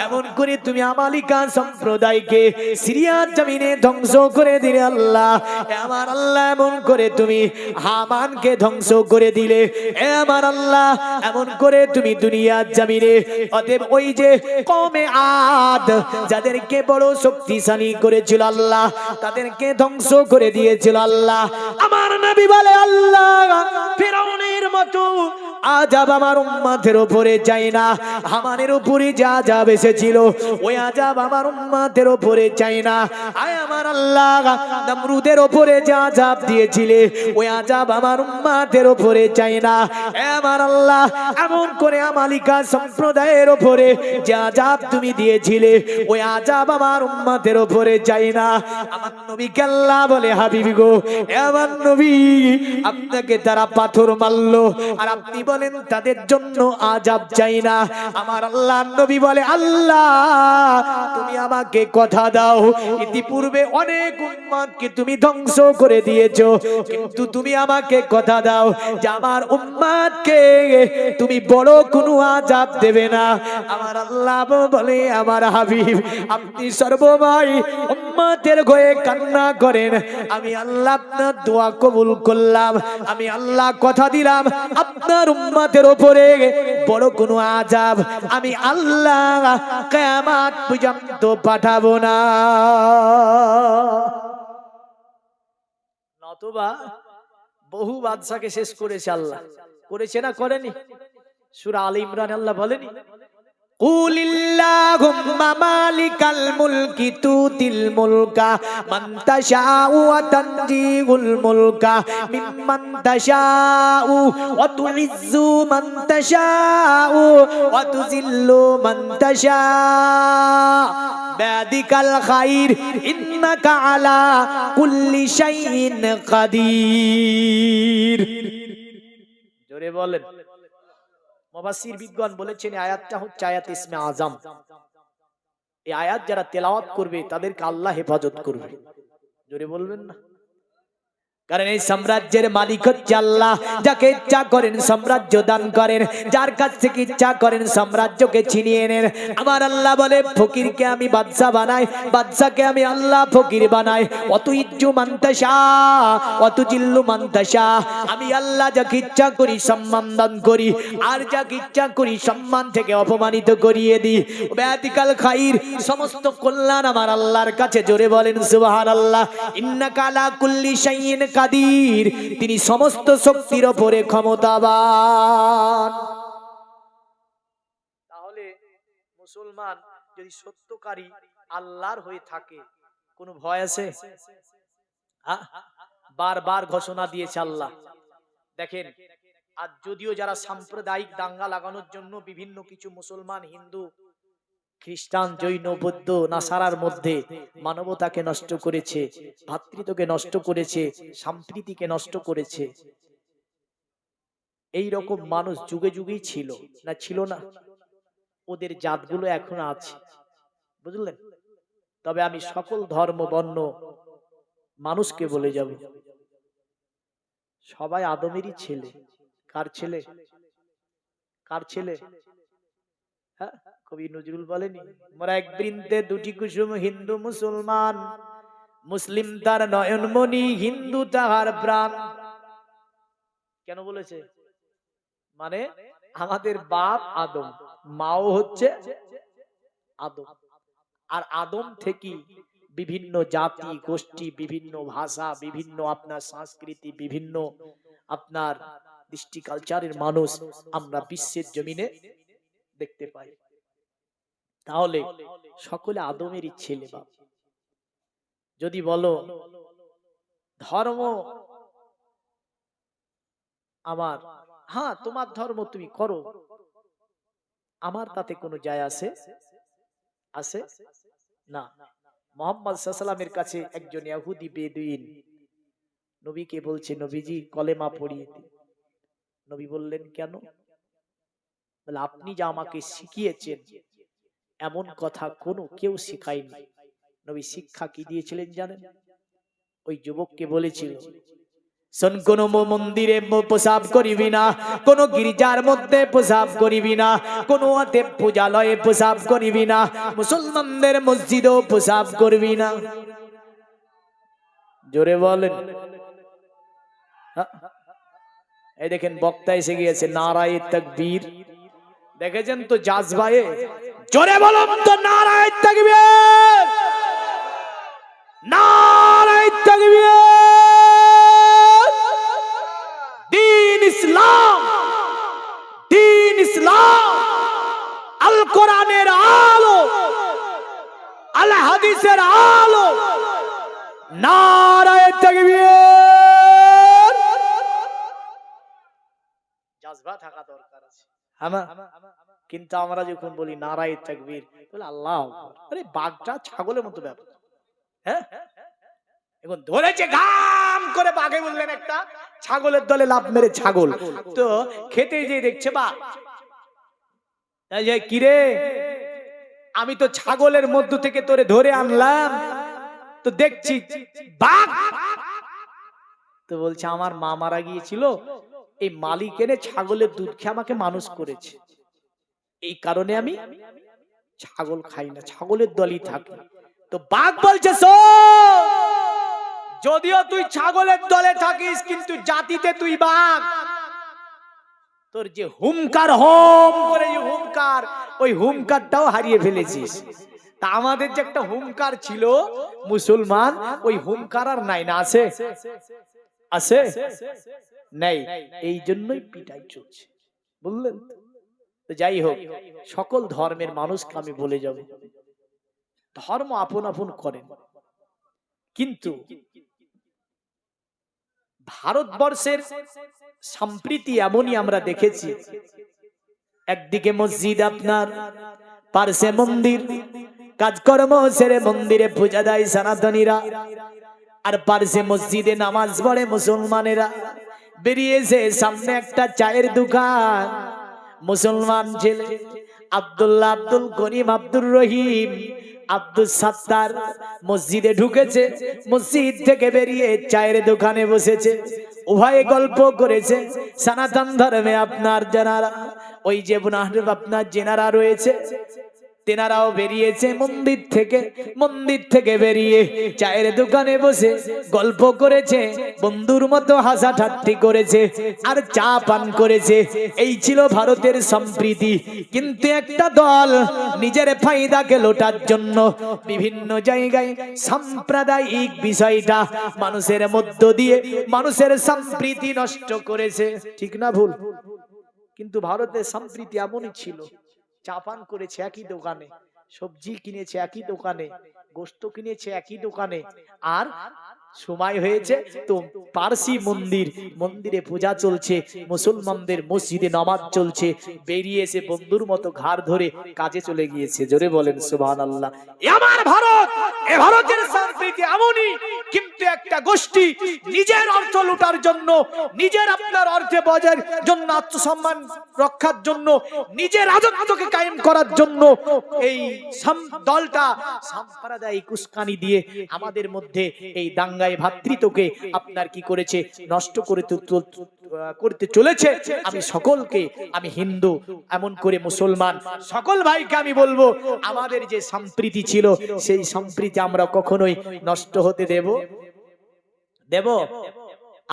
এমন করে তুমি আমালিকা সম্প্রদায়কে সিরিয়ার জমিনে ধ্বংস করে দিলে আল্লাহ। এ আমার আল্লাহ, এমন করে তুমি হামানকে ধ্বংস করে দিলে। এ আমার আল্লাহ, এমন করে তুমি দুনিয়ার জমিনে অতএব ওই যে কওমে আদ যাদেরকে বড় শক্তিশালী করেছিল আল্লাহ, তাদেরকে ধ্বংস করে দিয়েছিল আল্লাহ। আমার নবী বলে আল্লাহ ফিরআউনের মতো আযাব আমার উম্মতের উপরে যায় না। হামানের উপরে যা আযাব এসেছিল ওই আযাব আমার উম্মতের উপরে যায় না। আয় আমার আল্লাহ, নমরুদের উপরে যা আযাব দিয়েছিলে ওই আযাব আমার উম্মতের উপরে যায় না। এ আমার আল্লাহ, এমন করে আমালিকা সম্প্রদায়ের উপরে যে আযাব তুমি দিয়েছিলে ওই আযাব আমার উম্মতের উপরে যায় না। আমার নবীকে আল্লাহ বলে হাবিবি গো, এ আমার নবী, আপনাকে তারা পাথর মারলো আর আপনি বলেন তাদের জন্য আযাব চাই না। আমার আল্লাহ নবী বলে আল্লাহ তুমি আমাকে কথা দাও, ইতিপূর্বে অনেক উম্মতকে তুমি ধ্বংস করে দিয়েছো, কিন্তু তুমি আমাকে কথা দাও যে আমার উম্মতকে তুমি বড় কোনো আযাব দেবে না। আমার আল্লাহ বলে আমার হাবিব আপনি সর্বময় উম্মতের হয়ে কান্না করেন, আমি আল্লাহ আপনার দোয়া কবুল করলাম। আমি আল্লাহ কথা দিলাম আপনার উম্মতের উপরে বড় কোনো আযাব আমি আল্লাহ কিয়ামত পর্যন্ত পাঠাবো না। নতুবা বহু বাদশাকে শেষ করেছে আল্লাহ, করেছে না করেনি? সূরা আলে ইমরান আল্লাহ বলেনি কুলিল্লাহুম্মা মালিকাল মুলকি তুতিল মুলকা মান তাশাউ ওয়া তানজিউল মুলকা মিম্মান তাশাউ ওয়া তুইজ্জু মান তাশাউ ওয়া তুযিল্লু মান তাশা বিয়াদিকাল খাইর ইন্নাকা আলা কুল্লি শাইইন কাদির। জোরে বলেন। মুফাসসির বিদ্বান বলেছেন আয়াতটা হচ্ছে আয়াত ইসমে আযম। এই আয়াত যারা তেলাওয়াত করবে তাদেরকে আল্লাহ হেফাজত করবে। জোরে বলবেন না? কারণ এই সাম্রাজ্যের মালিক হচ্ছে আল্লাহ, যাকে ইচ্ছা করেন সাম্রাজ্য দান করেন, যার কাছ থেকে ইচ্ছা করেন সাম্রাজ্যকে ছিনিয়ে নেন। আমার আল্লাহ বলে ফকিরকে আমি বাদশা বানাই, বাদশাকে আমি আল্লাহ ফকির বানাই। অতুইজ্জু মান তাশা অতুজিল্লু মান তাশা, আমি আল্লাহ যাকে ইচ্ছা করি সম্মান দান করি, আর যাকে ইচ্ছা করি সম্মান থেকে অপমানিত করিয়ে দিই। বিয়াদিকাল খাইর, সমস্ত কল্যাণ আমার আল্লাহর কাছে। জোরে বলেন সুবহানাল্লাহ। ইন্নাকা আলা কুল্লি শাইইন কাদির, তিনি সমস্ত শক্তির উপরে ক্ষমতাবান। তাহলে মুসলমান যদি সত্যকারী আল্লাহর হয়ে থাকে কোনো ভয় আছে? বারবার ঘোষণা দিয়েছে আল্লাহ। দেখেন আজ যদিও যারা সাম্প্রদায়িক দাঙ্গা লাগানোর জন্য বিভিন্ন কিছু মুসলমান, হিন্দু, খ্রিস্টান, জৈন, বৌদ্ধ, নাসারার মধ্যে মানবতাকে নষ্ট করেছে, ভ্রাতৃত্বকে নষ্ট করেছে, সম্প্রীতিকে নষ্ট করেছে, এই রকম মানুষ যুগে যুগেই ছিল না? ছিল না? ওদের জাতগুলো এখনো আছে, বুঝলেন? তবে আমি সকল ধর্ম বর্ণ মানুষকে বলে যাব, সবাই আদমেরই ছেলে। কার ছেলে? কার ছেলে? হ্যাঁ, কবি নজরুল বলেনি মোরা এক বৃন্তে দুটি কুসুম, হিন্দু মুসলমান, মুসলিম তার নয়নমণি, হিন্দু তাহার প্রাণ। কেন বলেছে? মানে আমাদের বাপ আদম, মাও হচ্ছে আদম, আর আদম থেকে বিভিন্ন জাতি গোষ্ঠী, বিভিন্ন ভাষা, বিভিন্ন আপনার সংস্কৃতি, বিভিন্ন আপনার দৃষ্টি কালচারের মানুষ আমরা বিশ্বের জমিনে দেখতে পাই। তাহলে সকলে আদমেরই ছেলে বাপ। যদি বলো ধর্ম আমার, হ্যাঁ তোমার ধর্ম তুমি করো, আমার তাতে কোনো যায় আসে আছে না। মুহাম্মদ সাল্লাল্লাহু আলাইহি ওয়াসাল্লামের কাছে একজন ইহুদি বেদুইন নবীকে বলছে নবীজি কলেমা পড়িয়ে দিন। নবী বললেন কেন? বলে আপনি যা আমাকে শিখিয়েছেন এমন কথা কোনো কেউ শিখায়নি। নবী শিক্ষা কি দিয়েছিলেন জানেন? ওই যুবককে বলেছিল, শোন, কোন মন্দিরে প্রসাব করিবি না, কোন গির্জার মধ্যে প্রসাব করিবি না, কোন পূজালয়ে প্রসাব করিবি না, মুসলমানদের মসজিদেও প্রসাব করবি না। জোরে বলেন। এই দেখেন বক্তা এসে গিয়েছে, নারায়ে তাকবীর। দেখেছেন তো জাজবায়ে, জোরে বলুন তো নারায়ে তাকবীর, নারায়ে তাকবীর। দিন ইসলাম, দিন ইসলাম, আল কোরআনের আলো, আল হাদিসের আলো, নারায়ে তাকবীর। জাজবা থাকা দরকার আছে। হ্যাঁ, কিন্তু আমরা যখন বলি নারায়ে তাকবীর, বলে আল্লাহু আকবার, আরে বাঘটা ছাগলের মতো ব্যাপার। হ্যাঁ, এখন ধরেছে ঘাম করে, বাঘে বললেন একটা ছাগলের দলে লাভ মেরে ছাগল তো খেতে যে দেখছে বাঘ, কিরে আমি তো ছাগলের মধ্য থেকে তোরে ধরে আনলাম, তো দেখছি বাঘ। তো বলছে আমার মা মারা গিয়েছিল, এই মালিক এনে ছাগলের দুধ খেয়ে আমাকে মানুষ করেছে, এই কারণে আমি ছাগল খাই না, ছাগলের দলই থাকি। তো বাঘ বলছে শোন, যদিও তুই ছাগলের দলে থাকিস কিন্তু জাতিতে তুই বাঘ। তোর যে হুমকার, হোম করে যে হুমকার, ওই হুমকারটাও হারিয়ে ফেলেছিস। তা আমাদের যে একটা হুমকার ছিল মুসলমান, ওই হুমকার আর নাই না? আছে? আছে? নেই। এই জন্যই পিটাই চলছে, বুঝলেন? তো যাই হোক, সকল ধর্মের মানুষকে আমি বলে যাব, ধর্ম আপন আপন করেন, কিন্তু ভারতবর্ষের সম্প্রীতি এমনই আমরা দেখেছি, একদিকে মসজিদ, আপনার পার্শ্বে মন্দির, কাজকর্ম সেরে মন্দিরে পূজা দেয় সনাতনীরা, আর পার্শ্বে মসজিদে নামাজ পড়ে মুসলমানেরা। বেরিয়েছে সামনে একটা চায়ের দোকান, মুসলমান ছেলে আব্দুল্লাহ, আব্দুল করিম, আব্দুর রহিম, আব্দুল সাত্তার মসজিদে ঢুকেছে, মসজিদ থেকে বেরিয়ে চায়ের দোকানে বসেছে, উভয়ে গল্প করেছে। সনাতন ধর্মে আপনার যারা ওই যে আপনার জেনারা রয়েছে, তেনারাও বেরিয়েছে মন্দির থেকে বেরিয়ে চায়ের দোকানে বসে গল্প করেছে, বন্ধুর মতো হাসা ঠাট্টি করেছে আর চা পান করেছে। এই ছিল ভারতের সম্প্রীতি। কিন্তু একটা দল নিজের ফায়দাকে লোটার জন্য বিভিন্ন জায়গায় সাম্প্রদায়িক বিষয়টা মানুষের মধ্য দিয়ে মানুষের সম্প্রীতি নষ্ট করেছে। ঠিক না ভুল? কিন্তু ভারতের সম্প্রীতি এমনই ছিল, চা পান করেছে একই দোকানে, সবজি কিনেছে একই দোকানে, গোশত কিনেছে একই দোকানে, আর সময় হয়েছে তো পার্সি মন্দিরে পূজা চলছে, মুসলমানদের মসজিদে নামাজ চলছে, বেরিয়ে এসে বন্ধুর মতো ঘাড় ধরে কাজে চলে গিয়েছে। জোরে বলেন সুবহানাল্লাহ। আমার ভারত, এ ভারতের সংস্কৃতি এমনই, কিন্তু একটা গোষ্ঠী নিজের অর্থ লুটার জন্য, নিজের আপনার অর্থে বজায়ের জন্য, আত্মসম্মান রক্ষার জন্য, নিজের রাজত্বকে কায়েম করার জন্য এই দলটা সাম্প্রদায়িক উস্কানি দিয়ে আমাদের মধ্যে এই দাঙ্গায় ভ্রাতৃত্বকে আপনার কি করেছে, নষ্ট করতে চলেছে। আমি সকলকে, আমি হিন্দু এমন করে মুসলমান সকল ভাইকে আমি বলবো, আমাদের যে সম্প্রীতি ছিল সেই সম্প্রীতি আমরা কখনোই নষ্ট হতে দেব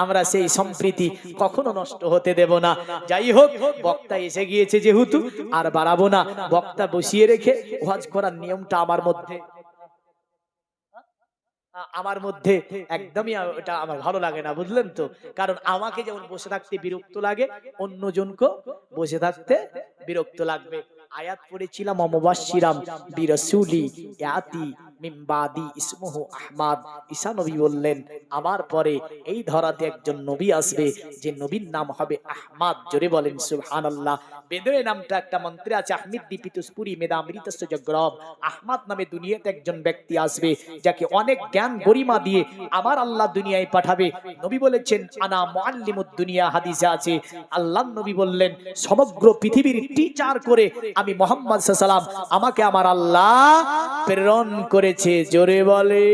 আমরা সেই সম্প্রীতি কখনো নষ্ট হতে দেব না। যাই হোক, বক্তা এসে গিয়েছে যেহেতু আর বাড়াবো না, বক্তা বসিয়ে রেখে ওয়াজ করার নিয়মটা আমার মধ্যে একদমই ওটা আমার ভালো লাগে না, বুঝলেন তো? কারণ আমাকে যেমন বসে থাকতে বিরক্ত লাগে, অন্যজনকে বসে থাকতে বিরক্ত লাগবে। আয়াত পড়েছিলাম, অমবাসিরাম বিরসুলি ইয়াতি মিন বাদি ইসমুহু আহমদ। ঈসা নবী বললেন আমার পরে এই ধরাতে একজন নবী আসবে যে নবীর নাম হবে আহমদ। জোরে বলেন সুবহানাল্লাহ। বেদয়ে নামটা একটা মন্ত্রে আছে, আহমিদ দীপিতুসপুরি মেধামৃতস্য জগ্রব। আহমদ নামে দুনিয়াতে একজন ব্যক্তি আসবে যাকে অনেক জ্ঞান গরিমা দিয়ে আমার আল্লাহ দুনিয়ায় পাঠাবে। নবী বলেছেন আনা মুআল্লিমুদ দুনিয়া, হাদিসে আছে আল্লাহর নবী বললেন সমগ্র পৃথিবীর টিচার করে আমি মুহাম্মদ সাল্লাল্লাহু আলাইহি ওয়াসাল্লাম আমাকে আমার আল্লাহ প্রেরণ করেছে। জোরে বলে